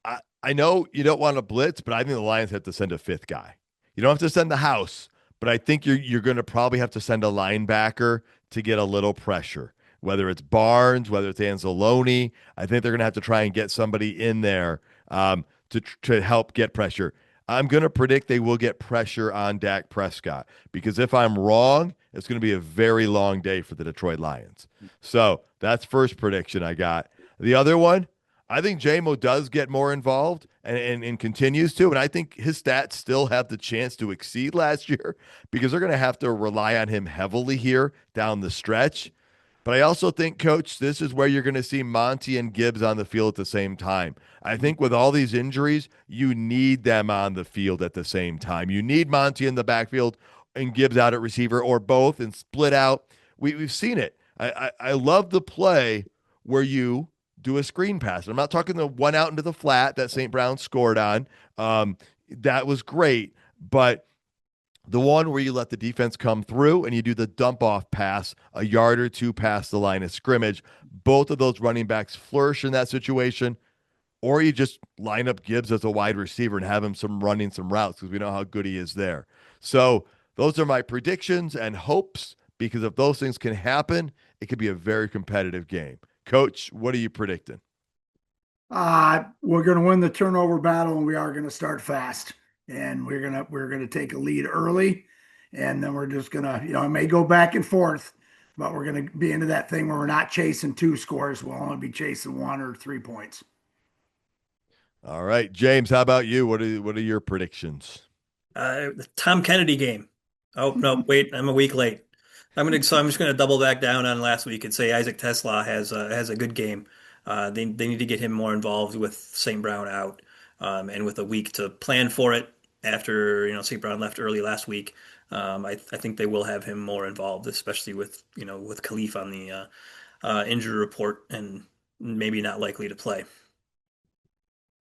I know you don't want to blitz, but I think the Lions have to send a 5th guy. You don't have to send the house, but I think you're going to probably have to send a linebacker to get a little pressure, whether it's Barnes, whether it's Anzalone. I think they're going to have to try and get somebody in there to help get pressure. I'm going to predict they will get pressure on Dak Prescott, because if I'm wrong, it's going to be a very long day for the Detroit Lions. So that's first prediction I got. The other one, I think JMO does get more involved and continues to. And I think his stats still have the chance to exceed last year because they're going to have to rely on him heavily here down the stretch. But I also think, Coach, this is where you're going to see Monty and Gibbs on the field at the same time. I think with all these injuries, you need them on the field at the same time. You need Monty in the backfield and Gibbs out at receiver, or both, and split out. We've seen it. I love the play where you do a screen pass. I'm not talking the one out into the flat that St. Brown scored on. That was great, but the one where you let the defense come through and you do the dump off pass a yard or two past the line of scrimmage, both of those running backs flourish in that situation. Or you just line up Gibbs as a wide receiver and have him running some routes because we know how good he is there. So those are my predictions and hopes, because if those things can happen, it could be a very competitive game. Coach, what are you predicting? We're going to win the turnover battle, and we are going to start fast, and we're going to take a lead early, and then we're just going to, it may go back and forth, but we're going to be into that thing where we're not chasing 2 scores. We'll only be chasing 1 or 3 points. All right, James, how about you? What are your predictions? The Tom Kennedy game. Oh no, wait, I'm a week late. I'm just gonna double back down on last week and say Isaac Tesla has a good game. They need to get him more involved with St. Brown out, and with a week to plan for it after St. Brown left early last week. I think they will have him more involved, especially with Khalif on the injury report and maybe not likely to play.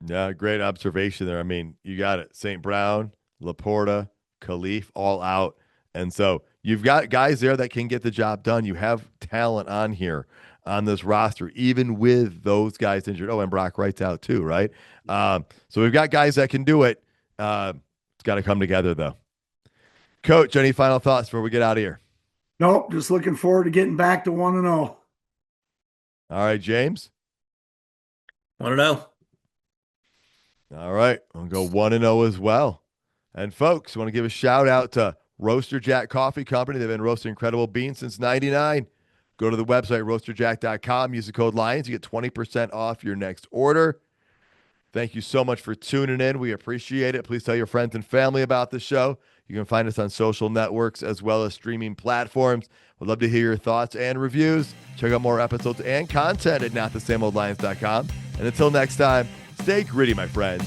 Yeah, great observation there. I mean, you got it. St. Brown, Laporta, Khalif, all out. And so you've got guys there that can get the job done. You have talent on here on this roster, even with those guys injured. Oh, and Brock Wright's out too, right? So we've got guys that can do it. It's got to come together, though. Coach, any final thoughts before we get out of here? Nope, just looking forward to getting back to 1-0. All right, James? 1-0. All right, I'll go 1-0 as well. And folks, I want to give a shout out to Roaster Jack Coffee Company. They've been roasting incredible beans since '99. Go to the website, roasterjack.com. Use the code LIONS. You get 20% off your next order. Thank you so much for tuning in. We appreciate it. Please tell your friends and family about the show. You can find us on social networks as well as streaming platforms. We'd love to hear your thoughts and reviews. Check out more episodes and content at notthesameoldlions.com. And until next time, stay gritty, my friends.